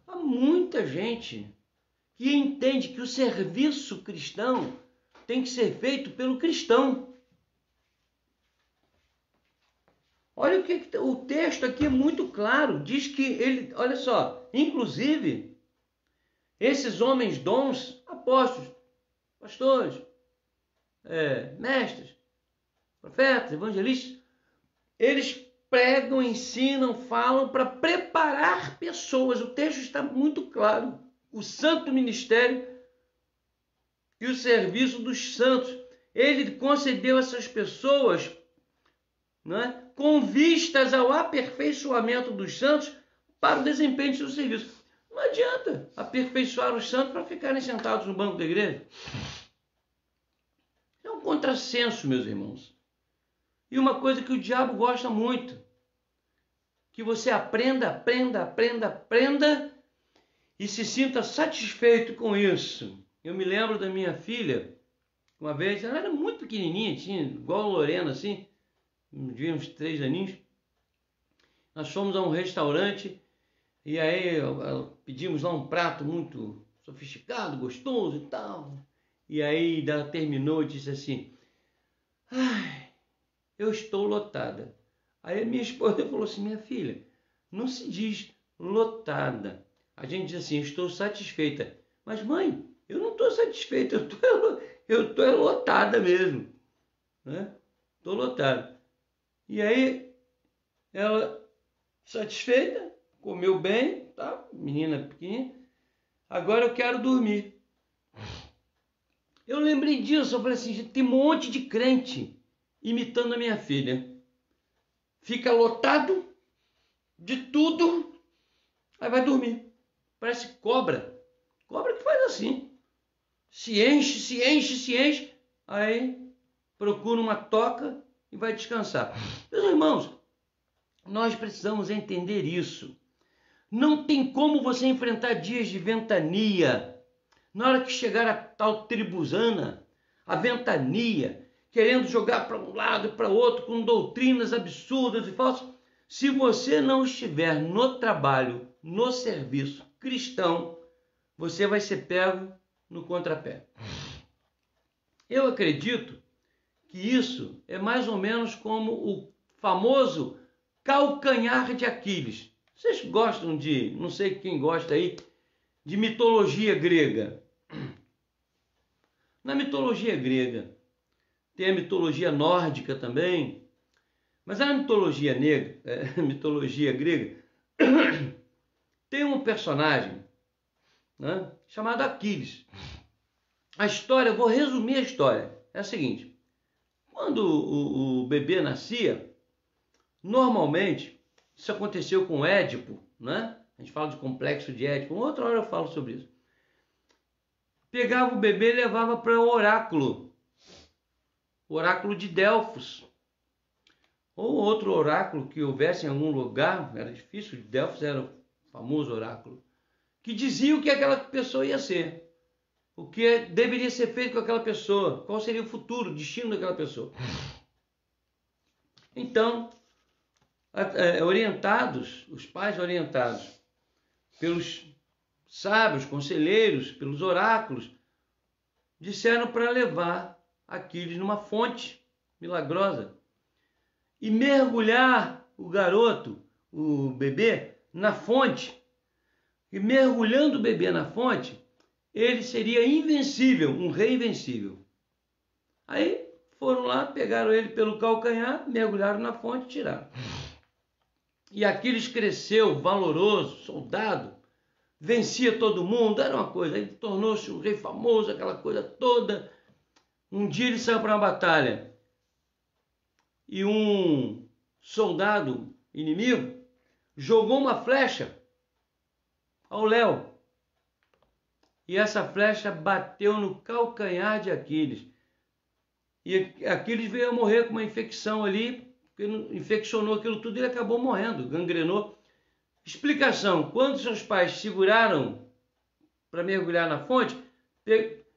Há muita gente que entende que o serviço cristão tem que ser feito pelo cristão. Olha o que o texto aqui é muito claro, diz que ele, olha só, inclusive, esses homens dons, apóstolos, pastores, mestres, profetas, evangelistas, eles pregam, ensinam, falam para preparar pessoas. O texto está muito claro. O santo ministério e o serviço dos santos. Ele concedeu a essas pessoas, né, com vistas ao aperfeiçoamento dos santos para o desempenho do seu serviço. Não adianta aperfeiçoar os santos para ficarem sentados no banco da igreja. É um contrassenso, meus irmãos. E uma coisa que o diabo gosta muito, que você aprenda e se sinta satisfeito com isso. Eu me lembro da minha filha, uma vez, ela era muito pequenininha, tinha igual a Lorena, assim, devia uns 3 aninhos. Nós fomos a um restaurante e aí pedimos lá um prato muito sofisticado, gostoso e tal. E aí ela terminou e disse assim, ai, eu estou lotada. Aí a minha esposa falou assim, minha filha, não se diz lotada. A gente diz assim, estou satisfeita. Mas mãe, eu não estou satisfeita, eu estou lotada mesmo. Né? Estou lotada. E aí, ela, satisfeita, comeu bem, tá? Menina pequena, agora eu quero dormir. Eu lembrei disso, eu falei assim, tem um monte de crente imitando a minha filha. Fica lotado de tudo, aí vai dormir. Parece cobra. Cobra que faz assim. Se enche, aí procura uma toca e vai descansar. Meus irmãos, nós precisamos entender isso. Não tem como você enfrentar dias de ventania. Na hora que chegar a tal tribuzana, a ventania, querendo jogar para um lado e para o outro com doutrinas absurdas e falsas, se você não estiver no trabalho, no serviço cristão, você vai ser pego no contrapé. Eu acredito que isso é mais ou menos como o famoso calcanhar de Aquiles. Vocês gostam de, não sei quem gosta aí, de mitologia grega. Na mitologia grega, tem a mitologia nórdica também, mas a mitologia grega, tem um personagem, né, chamado Aquiles. A história, eu vou resumir a história, é a seguinte. Quando o bebê nascia, normalmente, isso aconteceu com Édipo, né? A gente fala de complexo de Édipo, outra hora eu falo sobre isso. Pegava o bebê e levava para o oráculo de Delfos, ou outro oráculo que houvesse em algum lugar, era difícil, Delfos era o famoso oráculo, que dizia o que aquela pessoa ia ser. O que deveria ser feito com aquela pessoa, qual seria o futuro, o destino daquela pessoa. Então, os pais orientados pelos sábios, conselheiros, pelos oráculos, disseram para levar Aquiles numa fonte milagrosa e mergulhar o garoto, o bebê, na fonte. E mergulhando o bebê na fonte, ele seria invencível, um rei invencível. Aí foram lá, pegaram ele pelo calcanhar, mergulharam na fonte e tiraram. E Aquiles cresceu, valoroso, soldado, vencia todo mundo, era uma coisa, ele tornou-se um rei famoso, aquela coisa toda. Um dia ele saiu para uma batalha e um soldado inimigo jogou uma flecha ao léu. E essa flecha bateu no calcanhar de Aquiles. E Aquiles veio a morrer com uma infecção ali, infeccionou aquilo tudo e ele acabou morrendo, gangrenou. Explicação: quando seus pais seguraram para mergulhar na fonte,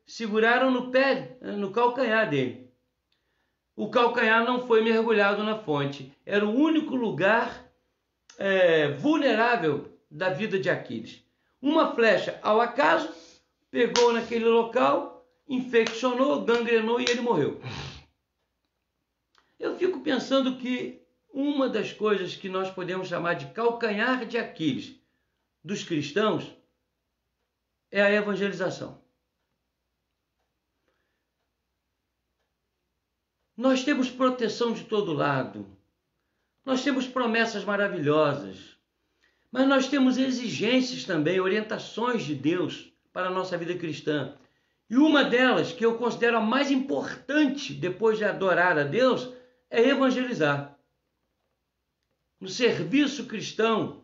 seguraram no pé, no calcanhar dele. O calcanhar não foi mergulhado na fonte. Era o único lugar vulnerável da vida de Aquiles. Uma flecha, ao acaso, pegou naquele local, infeccionou, gangrenou e ele morreu. Eu fico pensando que uma das coisas que nós podemos chamar de calcanhar de Aquiles dos cristãos é a evangelização. Nós temos proteção de todo lado, nós temos promessas maravilhosas, mas nós temos exigências também, orientações de Deus para a nossa vida cristã. E uma delas, que eu considero a mais importante depois de adorar a Deus, é evangelizar. No serviço cristão,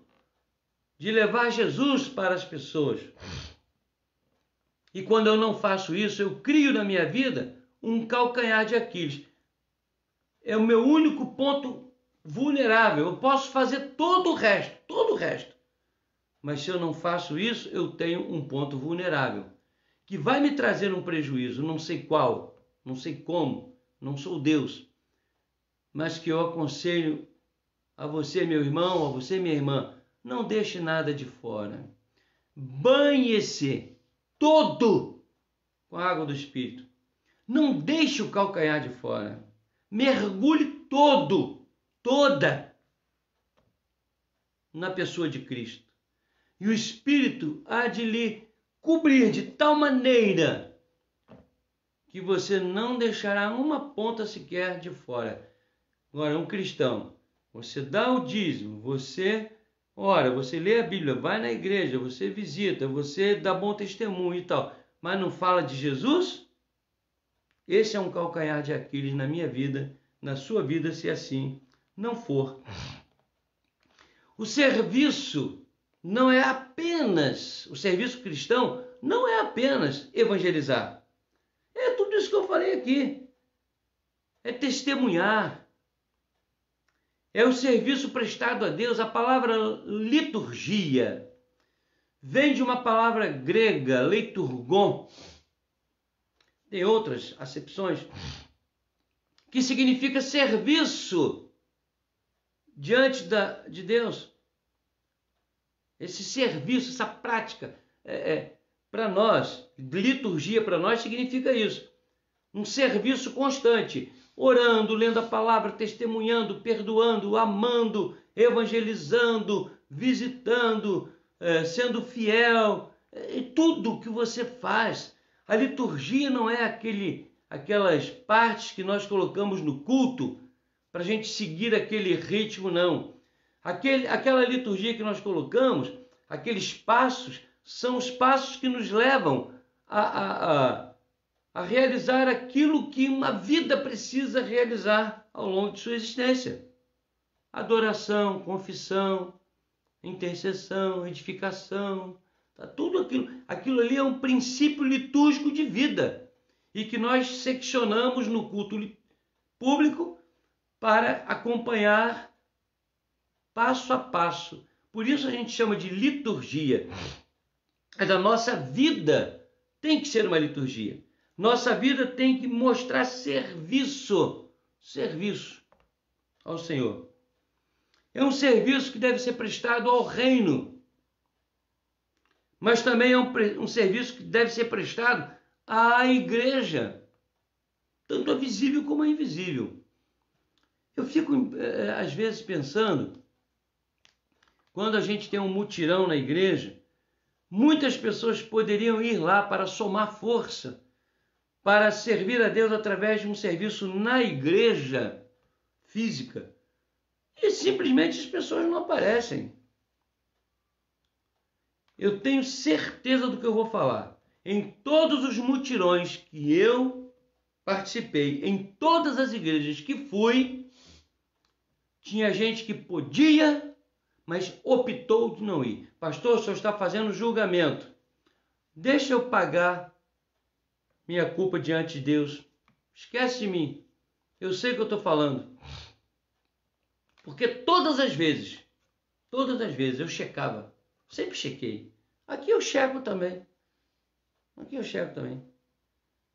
de levar Jesus para as pessoas. E quando eu não faço isso, eu crio na minha vida um calcanhar de Aquiles. É o meu único ponto vulnerável. Eu posso fazer todo o resto. Mas se eu não faço isso, eu tenho um ponto vulnerável, que vai me trazer um prejuízo, não sei qual, não sei como, não sou Deus, mas que eu aconselho a você, meu irmão, a você, minha irmã, não deixe nada de fora. Banhe-se todo com a água do Espírito. Não deixe o calcanhar de fora. Mergulhe toda na pessoa de Cristo. E o Espírito há de lhe cobrir de tal maneira que você não deixará uma ponta sequer de fora. Agora, um cristão, você dá o dízimo, você ora, você lê a Bíblia, vai na igreja, você visita, você dá bom testemunho e tal, mas não fala de Jesus? Esse é um calcanhar de Aquiles na minha vida, na sua vida, se assim não for. O serviço cristão não é apenas evangelizar. É tudo isso que eu falei aqui. É testemunhar. É o serviço prestado a Deus. A palavra liturgia vem de uma palavra grega, leiturgon. Tem outras acepções, que significa serviço diante de Deus. Esse serviço, essa prática, para nós, liturgia para nós significa isso. Um serviço constante, orando, lendo a palavra, testemunhando, perdoando, amando, evangelizando, visitando, sendo fiel, e tudo que você faz. A liturgia não é aquelas partes que nós colocamos no culto para a gente seguir aquele ritmo, não. Aquela liturgia que nós colocamos, aqueles passos, são os passos que nos levam a realizar aquilo que uma vida precisa realizar ao longo de sua existência. Adoração, confissão, intercessão, edificação, tudo aquilo ali é um princípio litúrgico de vida e que nós seccionamos no culto público para acompanhar passo a passo. Por isso a gente chama de liturgia. Mas a nossa vida tem que ser uma liturgia. Nossa vida tem que mostrar serviço ao Senhor. É um serviço que deve ser prestado ao reino, mas também é um serviço que deve ser prestado à igreja, tanto a visível como a invisível. Eu fico, às vezes, pensando, quando a gente tem um mutirão na igreja, muitas pessoas poderiam ir lá para somar força, para servir a Deus através de um serviço na igreja física. E simplesmente as pessoas não aparecem. Eu tenho certeza do que eu vou falar. Em todos os mutirões que eu participei, em todas as igrejas que fui, tinha gente que podia, mas optou de não ir. Pastor, o senhor está fazendo julgamento. Deixa eu pagar minha culpa diante de Deus. Esquece de mim. Eu sei o que eu estou falando. Porque todas as vezes eu checava. Sempre chequei. Aqui eu checo também.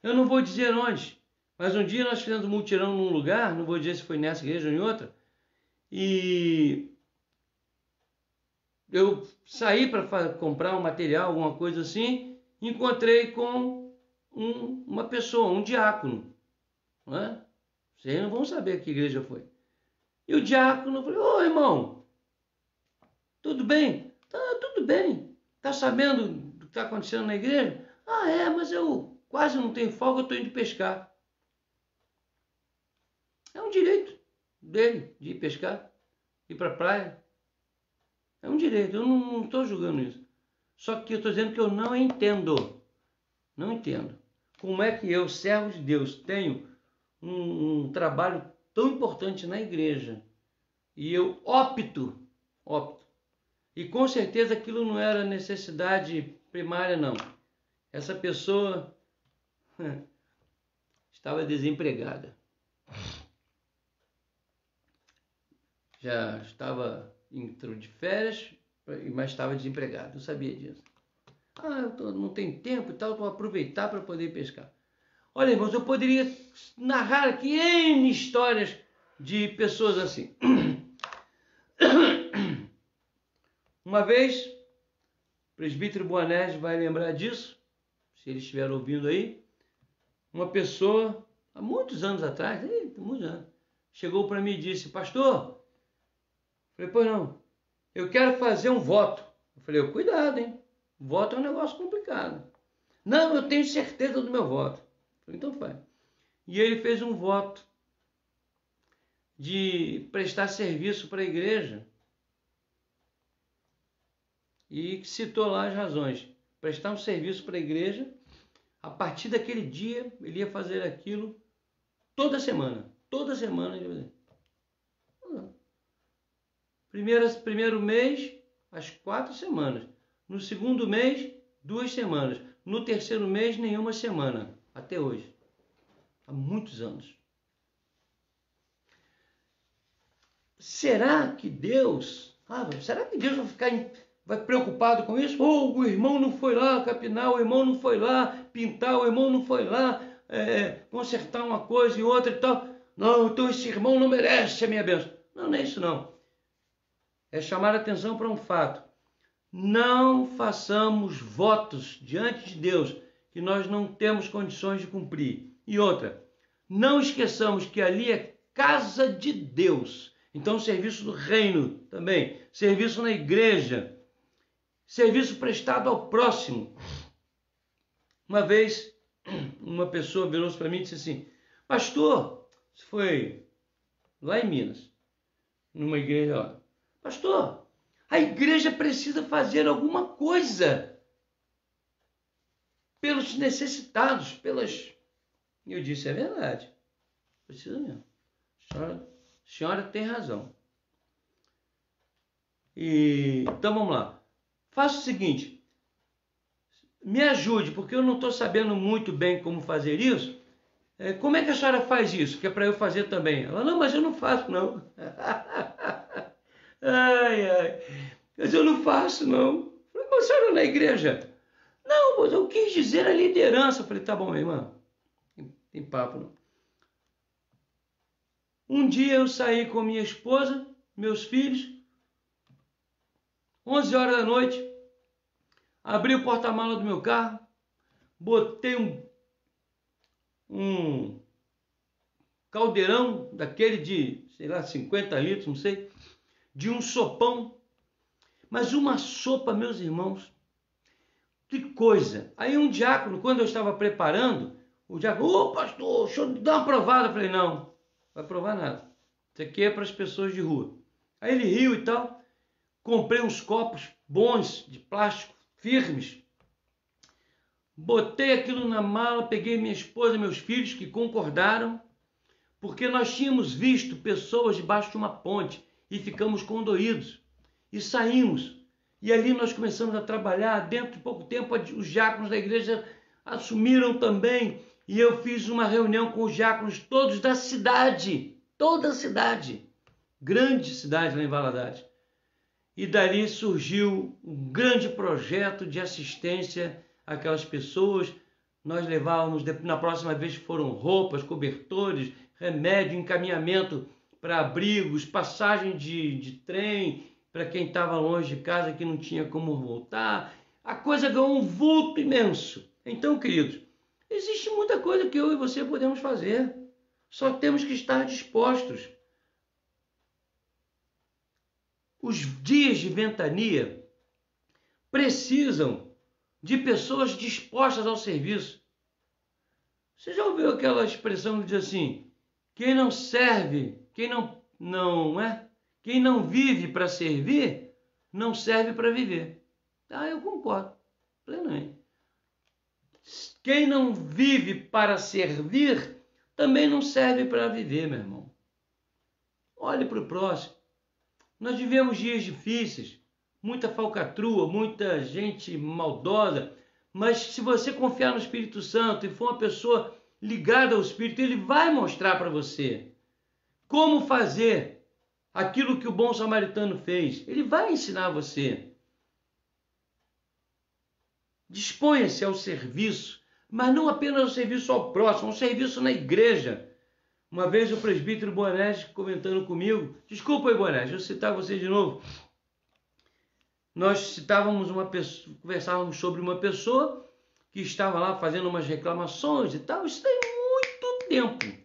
Eu não vou dizer onde, mas um dia nós fizemos um mutirão num lugar, não vou dizer se foi nessa igreja ou em outra, e eu saí para comprar um material, alguma coisa assim, encontrei com uma pessoa, um diácono. Não é? Vocês não vão saber que igreja foi. E o diácono falou: ô irmão, tudo bem? Tá, tudo bem. Tá sabendo do que está acontecendo na igreja? Ah, é, mas eu quase não tenho folga, eu estou indo pescar. É um direito dele de ir pescar, ir para a praia. É um direito, eu não estou julgando isso. Só que eu estou dizendo que eu não entendo. Não entendo. Como é que eu, servo de Deus, tenho um trabalho tão importante na igreja e eu opto. E com certeza aquilo não era necessidade primária, não. Essa pessoa estava desempregada. Já estava entrou de férias, mas estava desempregado. Eu sabia disso. Não tenho tempo e tal, vou aproveitar para poder pescar. Olha, irmãos, eu poderia narrar aqui N histórias de pessoas assim. Uma vez, o presbítero Boanerges vai lembrar disso, se ele estiver ouvindo aí, uma pessoa, há muitos anos atrás, chegou para mim e disse: pastor, falei, pois não, eu quero fazer um voto. Eu falei, cuidado, hein? Voto é um negócio complicado. Não, eu tenho certeza do meu voto. Eu falei, então faz. E ele fez um voto de prestar serviço para a igreja. E citou lá as razões. Prestar um serviço para a igreja. A partir daquele dia, ele ia fazer aquilo toda semana. Toda semana ele ia fazer. Primeiro mês, as 4 semanas. No segundo mês, 2 semanas. No terceiro mês, nenhuma semana. Até hoje. Há muitos anos. Será que Deus vai preocupado com isso? O irmão não foi lá capinar, o irmão não foi lá pintar, o irmão não foi lá consertar uma coisa e outra e tal. Não, então esse irmão não merece a minha bênção. Não é isso não. É chamar a atenção para um fato. Não façamos votos diante de Deus que nós não temos condições de cumprir. E outra, não esqueçamos que ali é casa de Deus. Então, serviço do reino também, serviço na igreja, serviço prestado ao próximo. Uma vez, uma pessoa virou-se para mim e disse assim: pastor, isso foi lá em Minas, numa igreja lá. Pastor, a igreja precisa fazer alguma coisa pelos necessitados, E eu disse, é verdade, precisa mesmo. A senhora tem razão. Então vamos lá. Faça o seguinte, me ajude, porque eu não estou sabendo muito bem como fazer isso. Como é que a senhora faz isso? Que é para eu fazer também. Ela, não, mas eu não faço, não. Mas eu não faço, não. Eu falei, mas a senhora na igreja? Não, mas eu quis dizer a liderança. Eu falei, tá bom, minha irmã. Tem papo, não. Um dia eu saí com minha esposa, meus filhos, 11 horas da noite, abri o porta-mala do meu carro, botei um caldeirão daquele de, sei lá, 50 litros, não sei, de um sopão, mas uma sopa, meus irmãos, que coisa. Aí um diácono, quando eu estava preparando, o diácono, ô pastor, deixa eu dar uma provada. Eu falei, não vai provar nada, isso aqui é para as pessoas de rua. Aí ele riu e tal, comprei uns copos bons, de plástico, firmes, botei aquilo na mala, peguei minha esposa e meus filhos, que concordaram, porque nós tínhamos visto pessoas debaixo de uma ponte e ficamos condoídos. E saímos. E ali nós começamos a trabalhar. Dentro de pouco tempo, os diáconos da igreja assumiram também. E eu fiz uma reunião com os diáconos todos da cidade. Toda a cidade. Grande cidade lá em Valadares. E dali surgiu um grande projeto de assistência àquelas pessoas. Nós levávamos, na próxima vez foram roupas, cobertores, remédio, encaminhamento para abrigos, passagem de trem para quem estava longe de casa, que não tinha como voltar. A coisa ganhou um vulto imenso. Então, queridos, existe muita coisa que eu e você podemos fazer. Só temos que estar dispostos. Os dias de ventania precisam de pessoas dispostas ao serviço. Você já ouviu aquela expressão que diz assim: quem não serve, quem não vive para servir, não serve para viver. Ah, eu concordo plenamente. Quem não vive para servir, também não serve para viver, meu irmão. Olhe para o próximo. Nós vivemos dias difíceis, muita falcatrua, muita gente maldosa, mas se você confiar no Espírito Santo e for uma pessoa ligada ao Espírito, ele vai mostrar para você como fazer aquilo que o bom samaritano fez. Ele vai ensinar você. Disponha-se ao serviço, mas não apenas ao serviço ao próximo, ao serviço na igreja. Uma vez o presbítero Boanés comentando comigo, desculpa aí, Boanés, eu citar você de novo. Nós citávamos uma pessoa, conversávamos sobre uma pessoa que estava lá fazendo umas reclamações e tal, isso tem muito tempo.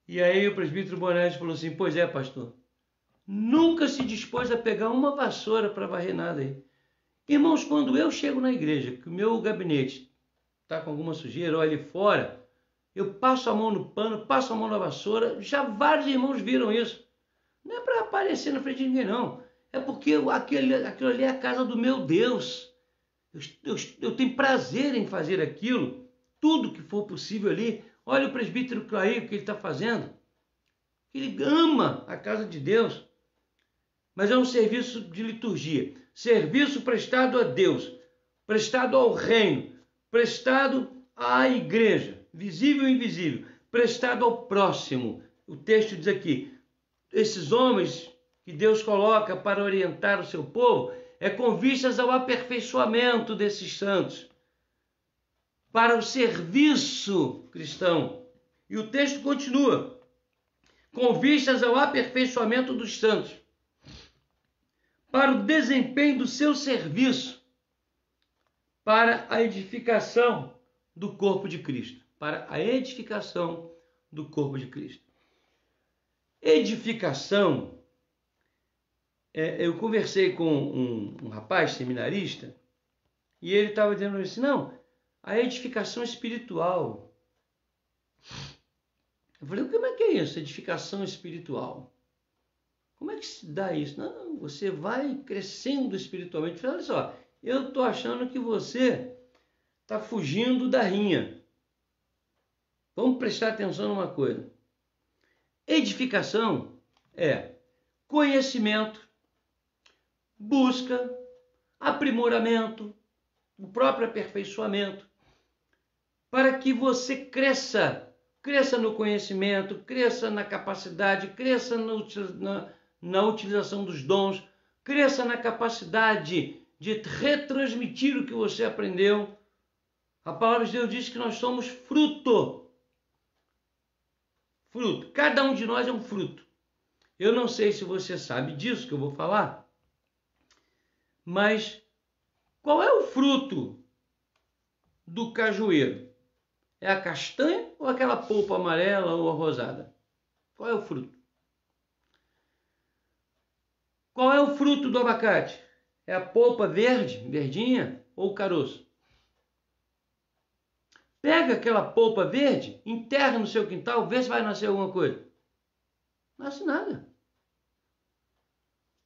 E aí o presbítero Boanés falou assim: pois é, pastor, nunca se dispôs a pegar uma vassoura para varrer nada aí. Irmãos, quando eu chego na igreja, que o meu gabinete está com alguma sujeira, ou ali fora, eu passo a mão no pano, passo a mão na vassoura, já vários irmãos viram isso. Não é para aparecer na frente de ninguém, não. É porque aquilo ali é a casa do meu Deus. Eu tenho prazer em fazer aquilo, tudo que for possível ali. Olha o presbítero Clair, o que ele está fazendo. Ele ama a casa de Deus. Mas é um serviço de liturgia. Serviço prestado a Deus, prestado ao reino, prestado à igreja, visível e invisível, prestado ao próximo. O texto diz aqui, esses homens que Deus coloca para orientar o seu povo, é com vistas ao aperfeiçoamento desses santos, para o serviço cristão. E o texto continua, com vistas ao aperfeiçoamento dos santos, para o desempenho do seu serviço, para a edificação do corpo de Cristo. Para a edificação do corpo de Cristo. Edificação, eu conversei com um rapaz seminarista, e ele estava dizendo assim, não, a edificação espiritual. Eu falei, como é que é isso, edificação espiritual? Como é que se dá isso? Não, você vai crescendo espiritualmente. Eu falei, olha só, eu estou achando que você está fugindo da rinha. Vamos prestar atenção numa coisa. Edificação é conhecimento, busca, aprimoramento, o próprio aperfeiçoamento, para que você cresça no conhecimento, cresça na capacidade, cresça na utilização dos dons, cresça na capacidade de retransmitir o que você aprendeu. A palavra de Deus diz que nós somos fruto. Fruto. Cada um de nós é um fruto. Eu não sei se você sabe disso que eu vou falar, mas Qual é o fruto do cajueiro? É a castanha ou aquela polpa amarela ou rosada? Qual é o fruto? Qual é o fruto do abacate? É a polpa verde, verdinha, ou o caroço? Pega aquela polpa verde, enterra no seu quintal, vê se vai nascer alguma coisa. Não nasce nada.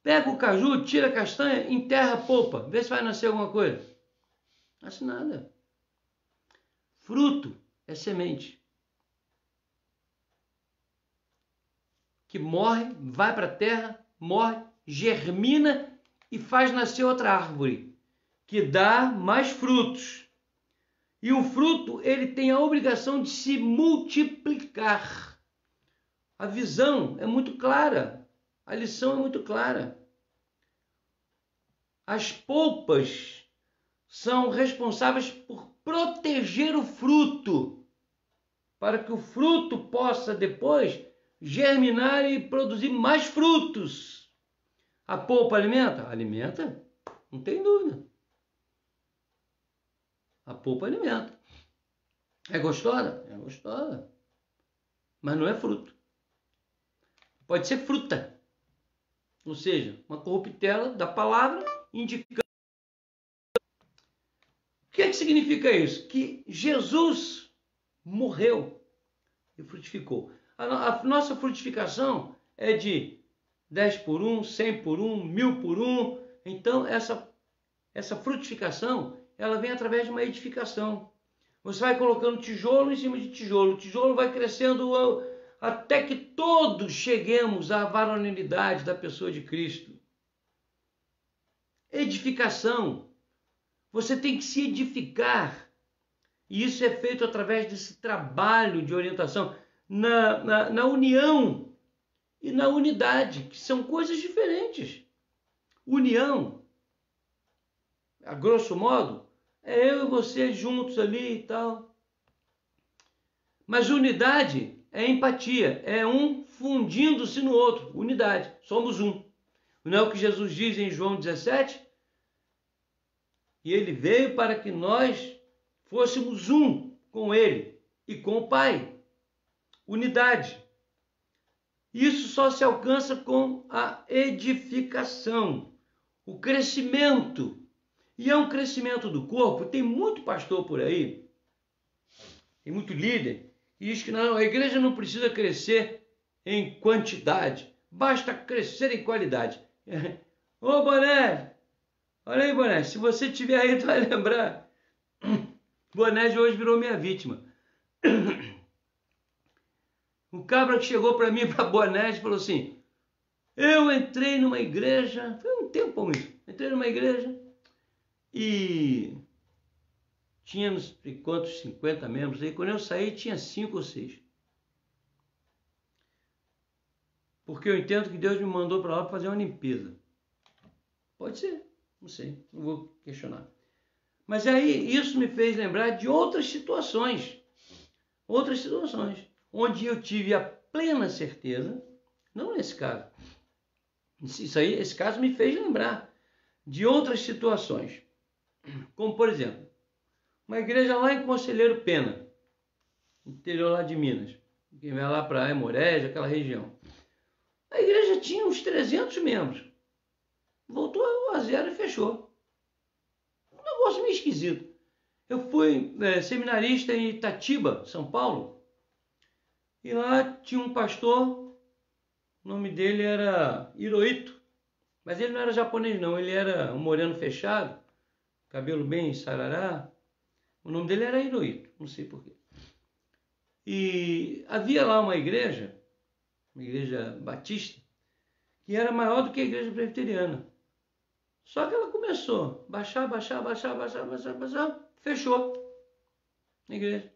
Pega o caju, tira a castanha, enterra a polpa, vê se vai nascer alguma coisa. Não nasce nada. Fruto é semente. Que morre, vai para a terra, morre, germina e faz nascer outra árvore, que dá mais frutos. E o fruto, ele tem a obrigação de se multiplicar. A visão é muito clara, a lição é muito clara. As polpas são responsáveis por proteger o fruto, para que o fruto possa depois germinar e produzir mais frutos. A polpa alimenta? Alimenta, não tem dúvida. A polpa alimenta. É gostosa? É gostosa. Mas não é fruto. Pode ser fruta. Ou seja, uma corruptela da palavra indicando. O que é que significa isso? Que Jesus morreu e frutificou. A nossa frutificação é de 10 por 1, 100 por 1, 1000 por 1. Então, essa frutificação, ela vem através de uma edificação. Você vai colocando tijolo em cima de tijolo. O tijolo vai crescendo até que todos cheguemos à varonilidade da pessoa de Cristo. Edificação. Você tem que se edificar. E isso é feito através desse trabalho de orientação na união e na unidade, que são coisas diferentes. União, a grosso modo, é eu e você juntos ali e tal. Mas unidade é empatia, é um fundindo-se no outro. Unidade, somos um. Não é o que Jesus diz em João 17? E ele veio para que nós fôssemos um com ele e com o Pai. Unidade. Isso só se alcança com a edificação, o crescimento. E é um crescimento do corpo. Tem muito pastor por aí, tem muito líder, que diz que não, a igreja não precisa crescer em quantidade, basta crescer em qualidade. Ô Boné, olha aí Boné, se você estiver aí, tu vai lembrar. Boné de hoje virou minha vítima. O cabra que chegou para mim, para Boné, falou assim, eu entrei numa igreja, foi um tempo isso, entrei numa igreja e tinha não sei quantos, 50 membros, aí quando eu saí tinha 5 ou 6. Porque eu entendo que Deus me mandou para lá para fazer uma limpeza. Pode ser, não sei, não vou questionar. Mas aí isso me fez lembrar de outras situações, onde eu tive a plena certeza, não nesse caso, esse caso me fez lembrar de outras situações, como por exemplo, uma igreja lá em Conselheiro Pena, interior lá de Minas, quem vai lá para Aimorés, aquela região. A igreja tinha uns 300 membros, voltou a zero e fechou. Um negócio meio esquisito. Eu fui seminarista em Itatiba, São Paulo, e lá tinha um pastor, o nome dele era Hirohito, mas ele não era japonês não, ele era um moreno fechado, cabelo bem sarará, o nome dele era Hirohito, não sei porquê. E havia lá uma igreja batista, que era maior do que a igreja presbiteriana. Só que ela começou a baixar, fechou a igreja.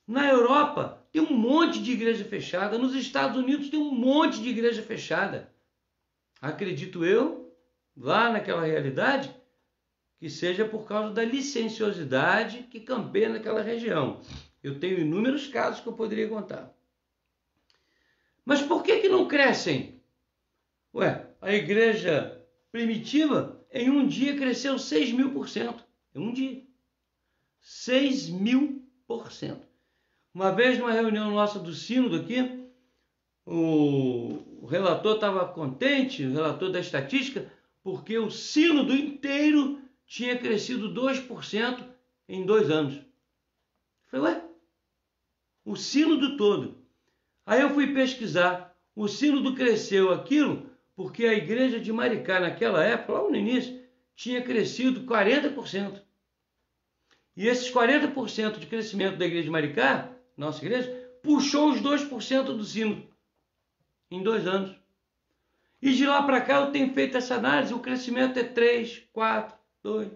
Na Europa tem um monte de igreja fechada, nos Estados Unidos tem um monte de igreja fechada. Acredito eu, lá naquela realidade, que seja por causa da licenciosidade que campeia naquela região. Eu tenho inúmeros casos que eu poderia contar. Mas por que não crescem? A igreja primitiva em um dia cresceu 6.000%. Em um dia. 6.000%. Uma vez, numa reunião nossa do sínodo aqui, o relator estava contente, o relator da estatística, porque o sínodo inteiro tinha crescido 2% em 2 anos. Eu falei, ué? O sínodo todo. Aí eu fui pesquisar. O sínodo cresceu aquilo porque a igreja de Maricá, naquela época, lá no início, tinha crescido 40%. E esses 40% de crescimento da igreja de Maricá, nossa igreja, puxou os 2% do sínodo em 2 anos. E de lá para cá eu tenho feito essa análise, o crescimento é 3, 4, 2.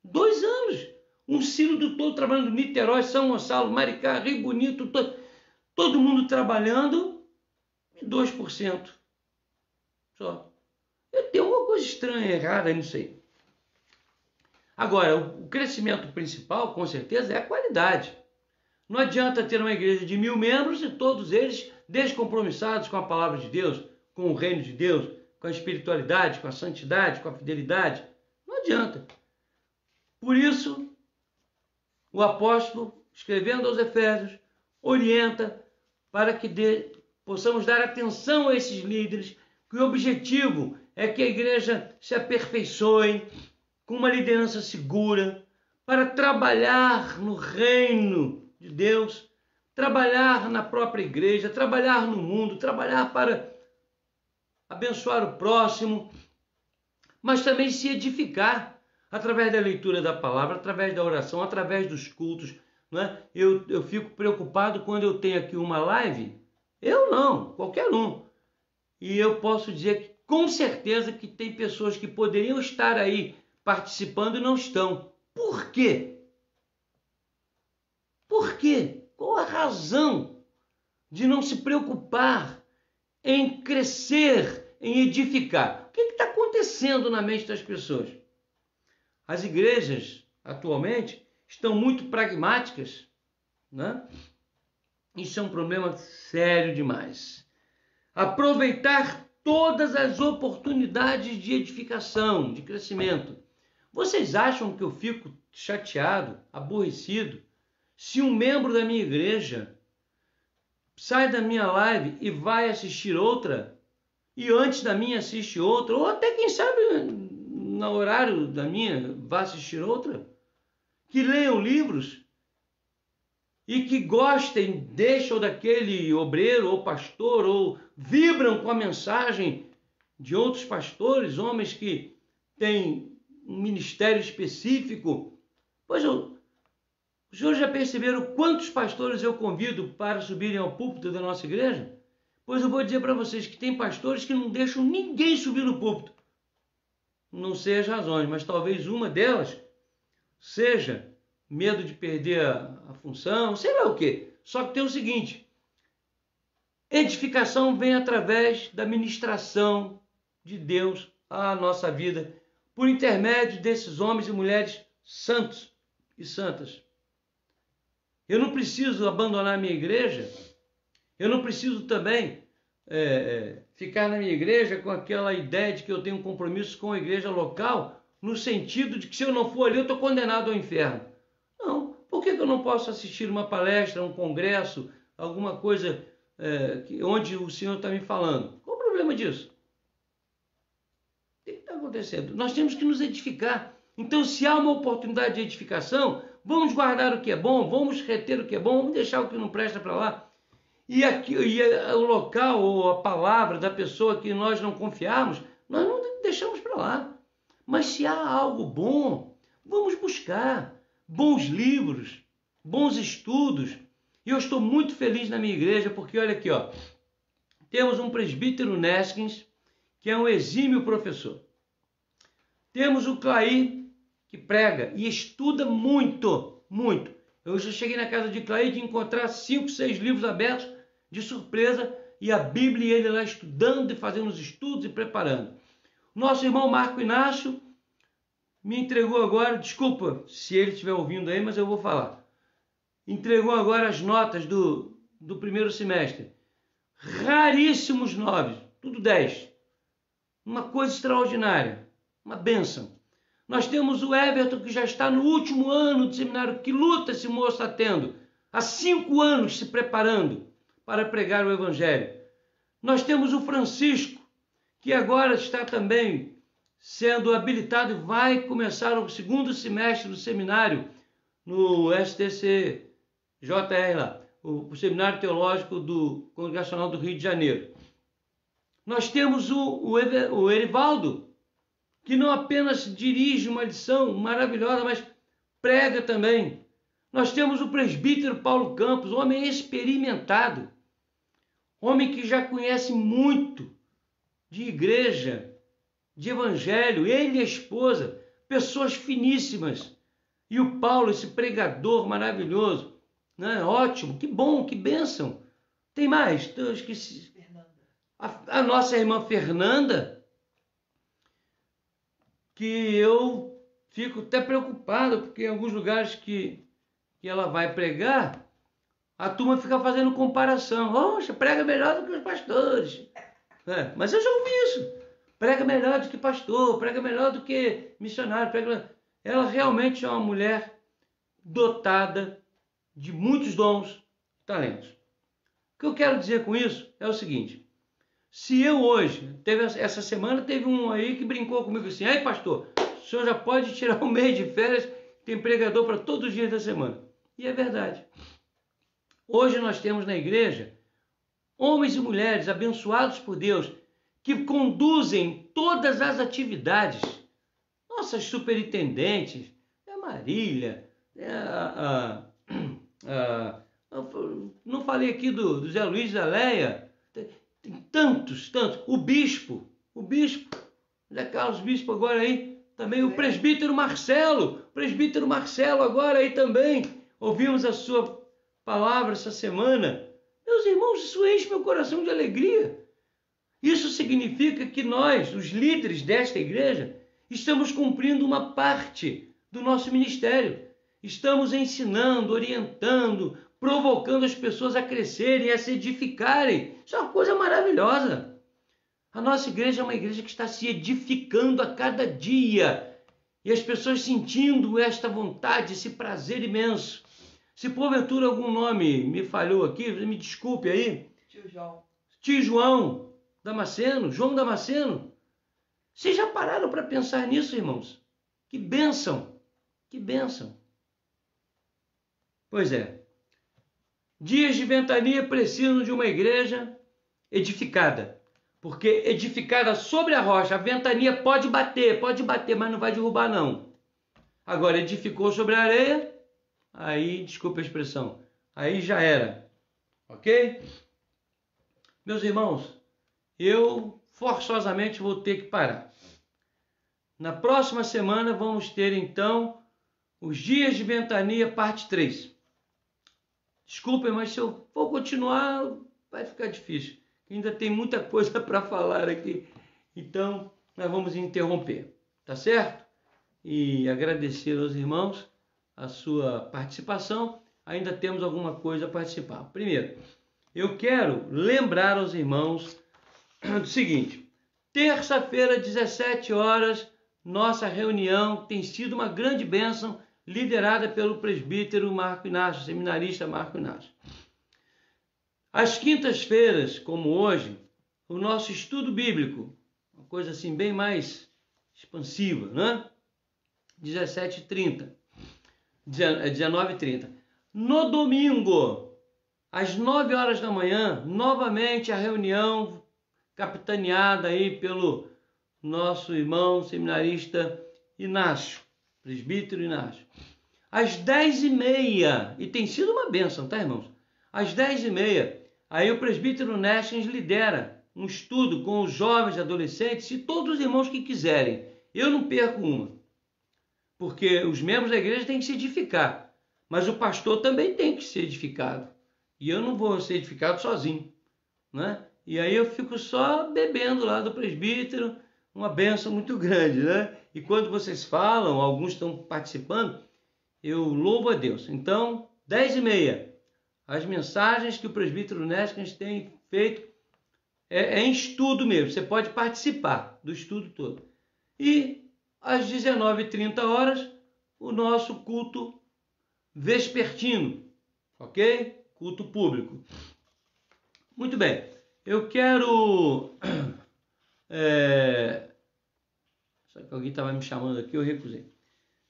2 anos. Um sínodo todo trabalhando, Niterói, São Gonçalo, Maricá, Rio Bonito, todo mundo trabalhando e 2%. Só. Tem uma coisa estranha, errada nisso aí. Agora, o crescimento principal, com certeza, é a qualidade. Não adianta ter uma igreja de 1.000 membros e todos eles descompromissados com a palavra de Deus, com o reino de Deus, com a espiritualidade, com a santidade, com a fidelidade. Não adianta. Por isso, o apóstolo, escrevendo aos Efésios, orienta para que possamos dar atenção a esses líderes, que o objetivo é que a igreja se aperfeiçoe com uma liderança segura, para trabalhar no reino de Deus, trabalhar na própria igreja, trabalhar no mundo, trabalhar para abençoar o próximo, mas também se edificar através da leitura da palavra, através da oração, através dos cultos. Não é? Eu fico preocupado quando eu tenho aqui uma live, eu não, qualquer um, e eu posso dizer que com certeza que tem pessoas que poderiam estar aí participando e não estão. Por quê? Por quê? Qual a razão de não se preocupar em crescer, em edificar? O que está acontecendo na mente das pessoas? As igrejas, atualmente, estão muito pragmáticas, né? Isso é um problema sério demais. Aproveitar todas as oportunidades de edificação, de crescimento. Vocês acham que eu fico chateado, aborrecido, se um membro da minha igreja sai da minha live e vai assistir outra, e antes da minha assiste outra, ou até quem sabe no horário da minha vai assistir outra, que leiam livros e que gostem deste ou daquele obreiro ou pastor, ou vibram com a mensagem de outros pastores, homens que têm um ministério específico. Pois os senhores já perceberam quantos pastores eu convido para subirem ao púlpito da nossa igreja? Pois eu vou dizer para vocês que tem pastores que não deixam ninguém subir no púlpito. Não sei as razões, mas talvez uma delas seja medo de perder a função, sei lá o quê. Só que tem o seguinte: edificação vem através da ministração de Deus à nossa vida, por intermédio desses homens e mulheres santos e santas. Eu não preciso abandonar a minha igreja, eu não preciso também ficar na minha igreja com aquela ideia de que eu tenho um compromisso com a igreja local, no sentido de que se eu não for ali eu estou condenado ao inferno. Não, por que eu não posso assistir uma palestra, um congresso, alguma coisa onde o Senhor está me falando? Qual o problema disso? O que está acontecendo? Nós temos que nos edificar. Então, se há uma oportunidade de edificação, vamos guardar o que é bom, vamos reter o que é bom, vamos deixar o que não presta para lá. E o local ou a palavra da pessoa que nós não confiarmos, nós não deixamos para lá. Mas se há algo bom, vamos buscar bons livros, bons estudos. E eu estou muito feliz na minha igreja, porque olha aqui, ó, temos um presbítero Neskins, que é um exímio professor. Temos o Clay, que prega e estuda muito, muito. Eu já cheguei na casa de Clay de encontrar 5, 6 livros abertos de surpresa, e a Bíblia e ele lá estudando e fazendo os estudos e preparando. Nosso irmão Marco Inácio me entregou agora, desculpa se ele estiver ouvindo aí, mas eu vou falar. Entregou agora as notas do primeiro semestre. Raríssimos 9, tudo 10. Uma coisa extraordinária. uma bênção. Nós temos o Everton, que já está no último ano do seminário. Que luta esse moço está tendo? Há 5 anos se preparando para pregar o Evangelho. Nós temos o Francisco, que agora está também sendo habilitado e vai começar o 2º semestre do seminário no STCJR lá, o Seminário Teológico do Congregacional do Rio de Janeiro. Nós temos o Erivaldo, que não apenas dirige uma lição maravilhosa, mas prega também. Nós temos o presbítero Paulo Campos, homem experimentado, homem que já conhece muito de igreja, de evangelho, ele e a esposa, pessoas finíssimas. E o Paulo, esse pregador maravilhoso, né? Ótimo, que bom, que bênção. Tem mais? Eu esqueci. A nossa irmã Fernanda, que eu fico até preocupado, porque em alguns lugares que ela vai pregar, a turma fica fazendo comparação. Poxa, prega melhor do que os pastores. Mas eu já ouvi isso. Prega melhor do que pastor, prega melhor do que missionário. Ela realmente é uma mulher dotada de muitos dons e talentos. O que eu quero dizer com isso é o seguinte. Se eu hoje, essa semana teve um aí que brincou comigo assim: "Ei, pastor, o senhor já pode tirar um mês de férias, tem pregador para todos os dias da semana." E é verdade. Hoje nós temos na igreja homens e mulheres abençoados por Deus que conduzem todas as atividades. Nossas superintendentes, a Marília, não falei aqui do Zé Luiz da Leia, tem tantos. O bispo, Zé Carlos Bispo agora aí, também o presbítero Marcelo agora aí também, ouvimos a sua palavra essa semana. Meus irmãos, isso enche meu coração de alegria. Isso significa que nós, os líderes desta igreja, estamos cumprindo uma parte do nosso ministério. Estamos ensinando, orientando, provocando as pessoas a crescerem, a se edificarem. Isso é uma coisa maravilhosa. A nossa igreja é uma igreja que está se edificando a cada dia. E as pessoas sentindo esta vontade, esse prazer imenso. Se porventura algum nome me falhou aqui, me desculpe aí. Tio João Damasceno, João Damasceno. Vocês já pararam para pensar nisso, irmãos? Que bênção! Que bênção! Pois é. Dias de ventania precisam de uma igreja edificada. Porque edificada sobre a rocha, a ventania pode bater, mas não vai derrubar não. Agora, edificou sobre a areia, aí, desculpa a expressão, aí já era. Ok? Meus irmãos, eu forçosamente vou ter que parar. Na próxima semana vamos ter então os dias de ventania parte 3. Desculpem, mas se eu for continuar vai ficar difícil. Ainda tem muita coisa para falar aqui. Então nós vamos interromper, tá certo? E agradecer aos irmãos a sua participação. Ainda temos alguma coisa a participar. Primeiro, eu quero lembrar aos irmãos do seguinte: terça-feira, 17 horas, nossa reunião tem sido uma grande bênção, liderada pelo presbítero Marco Inácio, seminarista Marco Inácio. Às quintas-feiras, como hoje, o nosso estudo bíblico, uma coisa assim bem mais expansiva, né? 19h30. No domingo, às 9 horas da manhã, novamente a reunião capitaneada aí pelo nosso irmão seminarista Inácio, presbítero Inácio. Às 10h30, e tem sido uma bênção, tá, irmãos? Às 10h30, aí o presbítero Neskens lidera um estudo com os jovens, adolescentes e todos os irmãos que quiserem. Eu não perco uma, porque os membros da igreja têm que se edificar, mas o pastor também tem que ser edificado. E eu não vou ser edificado sozinho, né? E aí eu fico só bebendo lá do presbítero, uma bênção muito grande, né? E quando vocês falam, alguns estão participando, eu louvo a Deus. Então, 10h30, as mensagens que o presbítero Neskens tem feito é em estudo mesmo. Você pode participar do estudo todo. E às 19h30, o nosso culto vespertino, ok? Culto público. Muito bem, eu quero... Só que alguém estava me chamando aqui, eu recusei.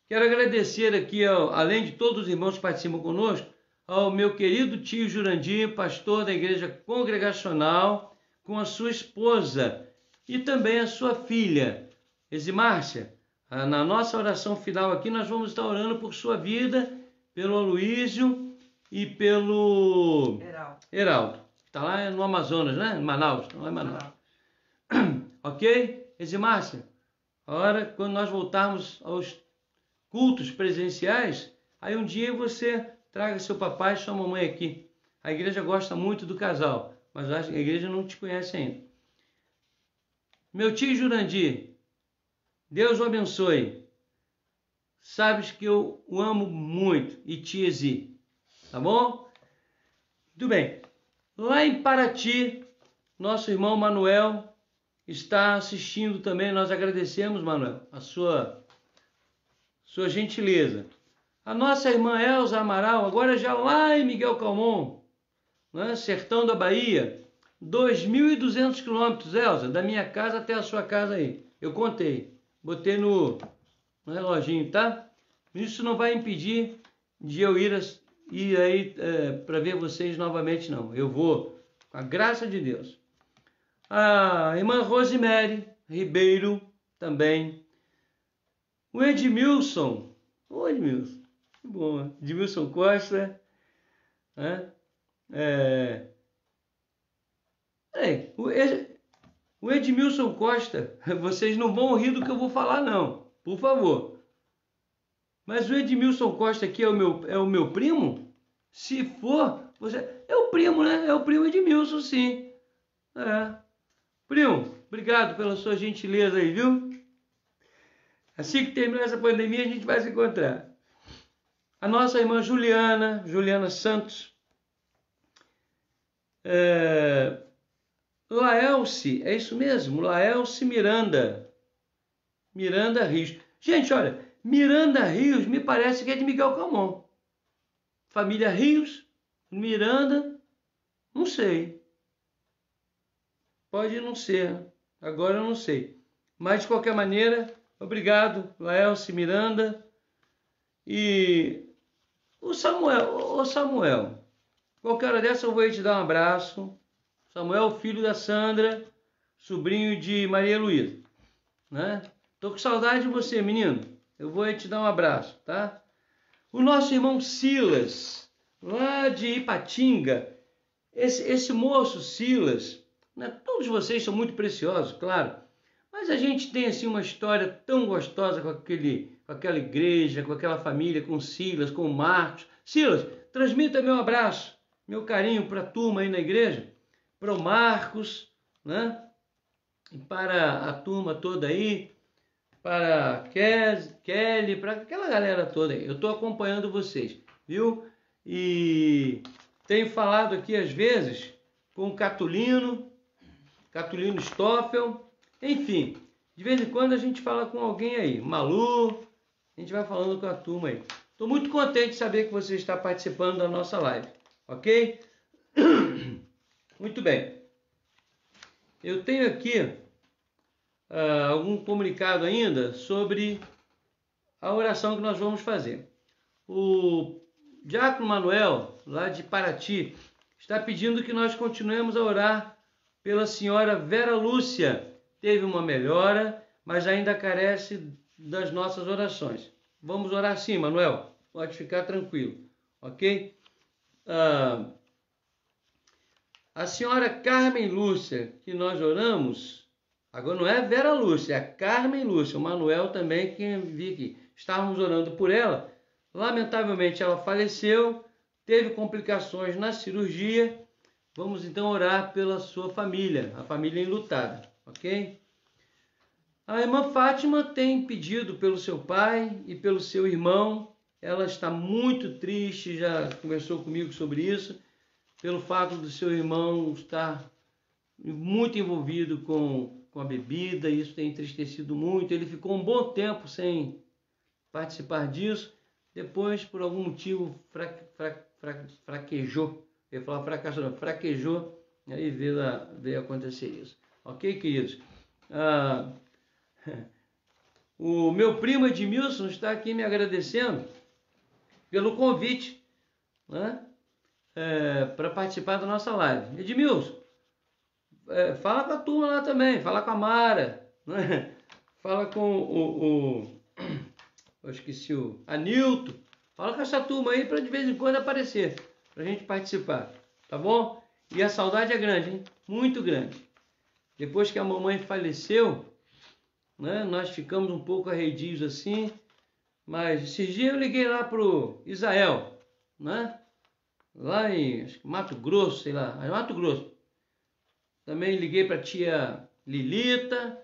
Quero agradecer aqui, além de todos os irmãos que participam conosco, ao meu querido tio Jurandir, pastor da igreja congregacional, com a sua esposa e também a sua filha, Eximárcia. Na nossa oração final aqui, nós vamos estar orando por sua vida, pelo Aloísio e pelo Heraldo. Está lá no Amazonas, né? Em Manaus, não é Manaus. Ok? Eximárcia, a hora quando nós voltarmos aos cultos presenciais, aí um dia você traga seu papai e sua mamãe aqui. A igreja gosta muito do casal, mas a igreja não te conhece ainda. Meu tio Jurandir, Deus o abençoe. Sabes que eu o amo muito. E tia Zi, tá bom? Muito bem. Lá em Paraty, nosso irmão Manuel está assistindo também. Nós agradecemos, Manuel, a sua gentileza. A nossa irmã Elza Amaral, agora já lá em Miguel Calmon, né, sertão da Bahia, 2.200 quilômetros, Elza, da minha casa até a sua casa aí. Eu contei, botei no reloginho, tá? Isso não vai impedir de eu ir aí para ver vocês novamente, não. Eu vou, com a graça de Deus. A irmã Rosemary Ribeiro também. O Edmilson. Ô Edmilson, que bom. Edmilson Costa. Né? O Edmilson Costa, vocês não vão rir do que eu vou falar, não. Por favor. Mas o Edmilson Costa aqui é o meu primo? Se for, é o primo, né? É o primo Edmilson, sim. Primo, obrigado pela sua gentileza aí, viu? Assim que terminar essa pandemia, a gente vai se encontrar. A nossa irmã Juliana Santos. Laelce, é isso mesmo? Laelce Miranda Rios. Gente, olha, Miranda Rios me parece que é de Miguel Calmon. Família Rios, Miranda, não sei. Pode não ser, agora eu não sei. Mas, de qualquer maneira, obrigado, Laelce Miranda. E o Samuel, qualquer hora dessa eu vou te dar um abraço. Samuel, filho da Sandra, sobrinho de Maria Luísa, né? Tô com saudade de você, menino. Eu vou te dar um abraço, tá? O nosso irmão Silas, lá de Ipatinga, esse moço Silas, né? Todos vocês são muito preciosos, claro, mas a gente tem assim uma história tão gostosa com aquela igreja, com aquela família, com Silas, com o Marcos. Silas, transmita meu abraço, meu carinho para a turma aí na igreja, para o Marcos, né? E para a turma toda aí, para a Kelly, para aquela galera toda aí. Eu estou acompanhando vocês, viu? E tenho falado aqui às vezes com o Catulino Stoffel, enfim, de vez em quando a gente fala com alguém aí, Malu, a gente vai falando com a turma aí. Estou muito contente de saber que você está participando da nossa live, ok? Muito bem. Eu tenho aqui algum comunicado ainda sobre a oração que nós vamos fazer. O Diácono Manuel, lá de Paraty, está pedindo que nós continuemos a orar pela senhora Vera Lúcia. Teve uma melhora, mas ainda carece das nossas orações. Vamos orar sim, Manuel. Pode ficar tranquilo, ok? A senhora Carmen Lúcia, que nós oramos, agora não é Vera Lúcia, é a Carmen Lúcia. O Manuel também, que vi aqui. Estávamos orando por ela. Lamentavelmente ela faleceu, teve complicações na cirurgia. Vamos então orar pela sua família, a família enlutada, ok? A irmã Fátima tem pedido pelo seu pai e pelo seu irmão. Ela está muito triste, já conversou comigo sobre isso, pelo fato do seu irmão estar muito envolvido com com a bebida, e isso tem entristecido muito. Ele ficou um bom tempo sem participar disso. Depois, por algum motivo, fraquejou. Eu ia falar fracassou, não, fraquejou, e aí veio acontecer isso. Ok, queridos? O meu primo Edmilson está aqui me agradecendo pelo convite, né, para participar da nossa live. Edmilson, fala com a turma lá também, fala com a Mara, né? Fala com eu esqueci o Anilton, fala com essa turma aí para de vez em quando aparecer, para a gente participar, tá bom? E a saudade é grande, hein? Muito grande. Depois que a mamãe faleceu, né, nós ficamos um pouco arredios assim, mas esses dias eu liguei lá pro Israel, né? Lá em Mato Grosso, sei lá, Mato Grosso. Também liguei para a tia Lilita,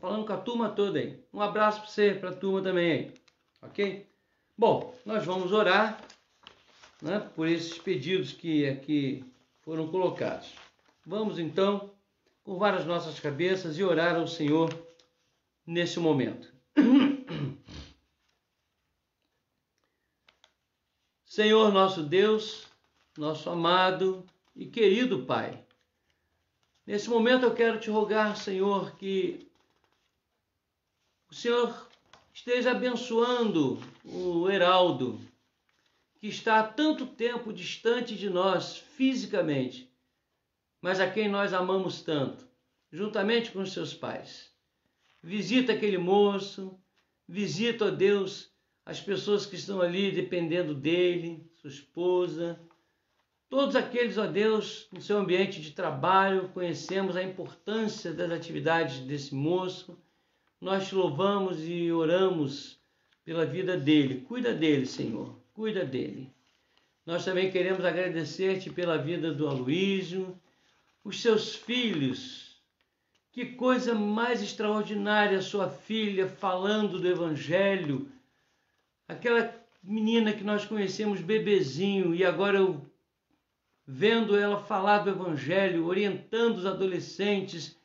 falando com a turma toda aí. Um abraço para você, para a turma também aí, ok? Bom, nós vamos orar, né, por esses pedidos que aqui foram colocados. Vamos então curvar as nossas cabeças e orar ao Senhor nesse momento. Senhor nosso Deus, nosso amado e querido Pai, nesse momento eu quero te rogar, Senhor, que o Senhor esteja abençoando o Heraldo, que está há tanto tempo distante de nós fisicamente, mas a quem nós amamos tanto, juntamente com os seus pais. Visita aquele moço, visita, ó Deus, as pessoas que estão ali dependendo dele, sua esposa, todos aqueles, ó Deus, no seu ambiente de trabalho. Conhecemos a importância das atividades desse moço. Nós te louvamos e oramos pela vida dele. Cuida dele, Senhor, cuida dele. Nós também queremos agradecer-te pela vida do Aloísio, os seus filhos. Que coisa mais extraordinária, sua filha falando do Evangelho. Aquela menina que nós conhecemos bebezinho, e agora eu vendo ela falar do Evangelho, orientando os adolescentes,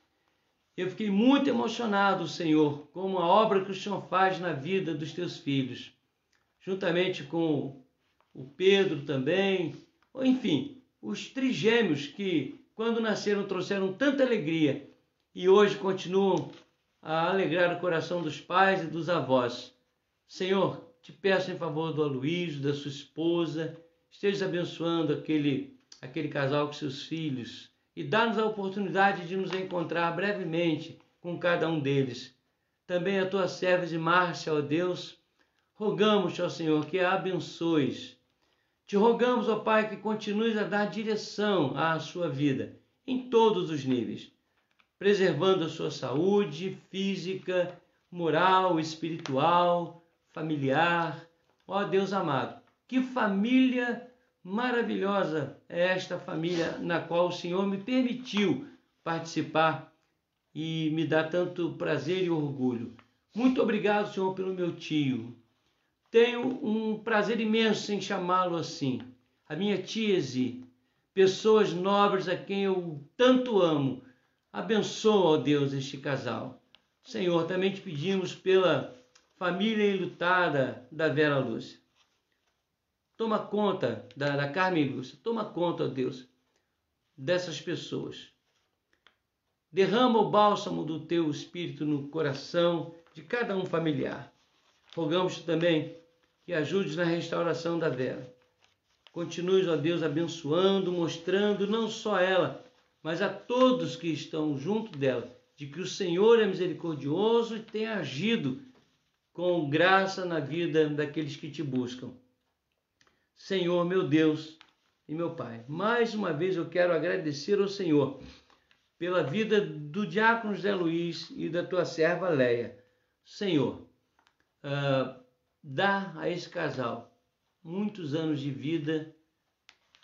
eu fiquei muito emocionado, Senhor, com a obra que o Senhor faz na vida dos teus filhos, juntamente com o Pedro também, enfim, os trigêmeos que, quando nasceram, trouxeram tanta alegria e hoje continuam a alegrar o coração dos pais e dos avós. Senhor, te peço em favor do Aloísio, da sua esposa, esteja abençoando aquele casal com seus filhos e dá-nos a oportunidade de nos encontrar brevemente com cada um deles. Também a tua serva de Márcia, ó Deus, rogamos-te, ó Senhor, que a abençoes. Te rogamos, ó Pai, que continues a dar direção à sua vida em todos os níveis, preservando a sua saúde física, moral, espiritual, familiar. Ó Deus amado, que família maravilhosa é esta família na qual o Senhor me permitiu participar e me dá tanto prazer e orgulho. Muito obrigado, Senhor, pelo meu tio. Tenho um prazer imenso em chamá-lo assim. A minha tia Zi, pessoas nobres a quem eu tanto amo. Abençoa, ó Deus, este casal. Senhor, também te pedimos pela família enlutada da Vera Lúcia. Toma conta da Carmen Lúcia, toma conta, ó Deus, dessas pessoas. Derrama o bálsamo do teu Espírito no coração de cada um familiar. Rogamos também que ajudes na restauração da Vera. Continues, ó Deus, abençoando, mostrando não só ela, mas a todos que estão junto dela, de que o Senhor é misericordioso e tem agido com graça na vida daqueles que te buscam. Senhor, meu Deus e meu Pai, mais uma vez eu quero agradecer ao Senhor pela vida do diácono José Luiz e da tua serva Leia. Senhor, dá a esse casal muitos anos de vida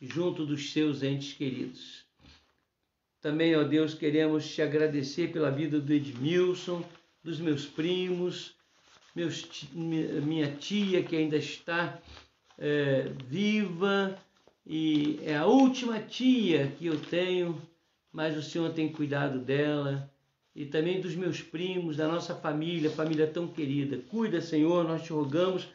junto dos seus entes queridos. Também, ó Deus, queremos te agradecer pela vida do Edmilson, dos meus primos, minha tia que ainda está viva, e é a última tia que eu tenho, mas o Senhor tem cuidado dela e também dos meus primos, da nossa família tão querida. Cuida, Senhor, nós te rogamos,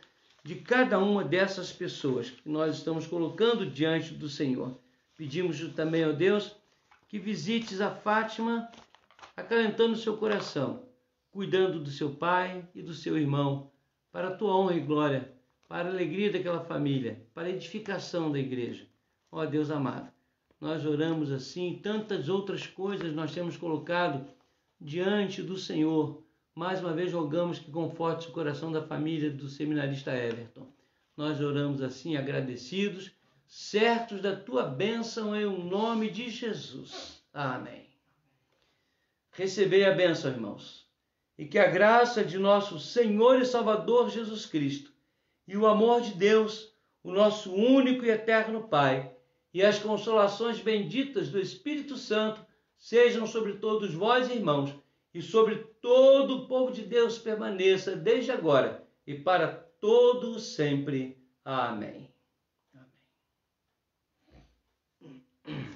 de cada uma dessas pessoas que nós estamos colocando diante do Senhor. Pedimos também, ó Deus, que visites a Fátima, acalentando seu coração, cuidando do seu pai e do seu irmão, para a tua honra e glória, para a alegria daquela família, para a edificação da igreja. Ó Deus amado, nós oramos assim, tantas outras coisas nós temos colocado diante do Senhor. Mais uma vez rogamos que conforte o coração da família do seminarista Everton. Nós oramos assim, agradecidos, certos da tua bênção em nome de Jesus. Amém. Recebei a bênção, irmãos, e que a graça de nosso Senhor e Salvador Jesus Cristo e o amor de Deus, o nosso único e eterno Pai, e as consolações benditas do Espírito Santo sejam sobre todos vós, irmãos, e sobre todo o povo de Deus permaneça desde agora e para todo sempre. Amém. Amém.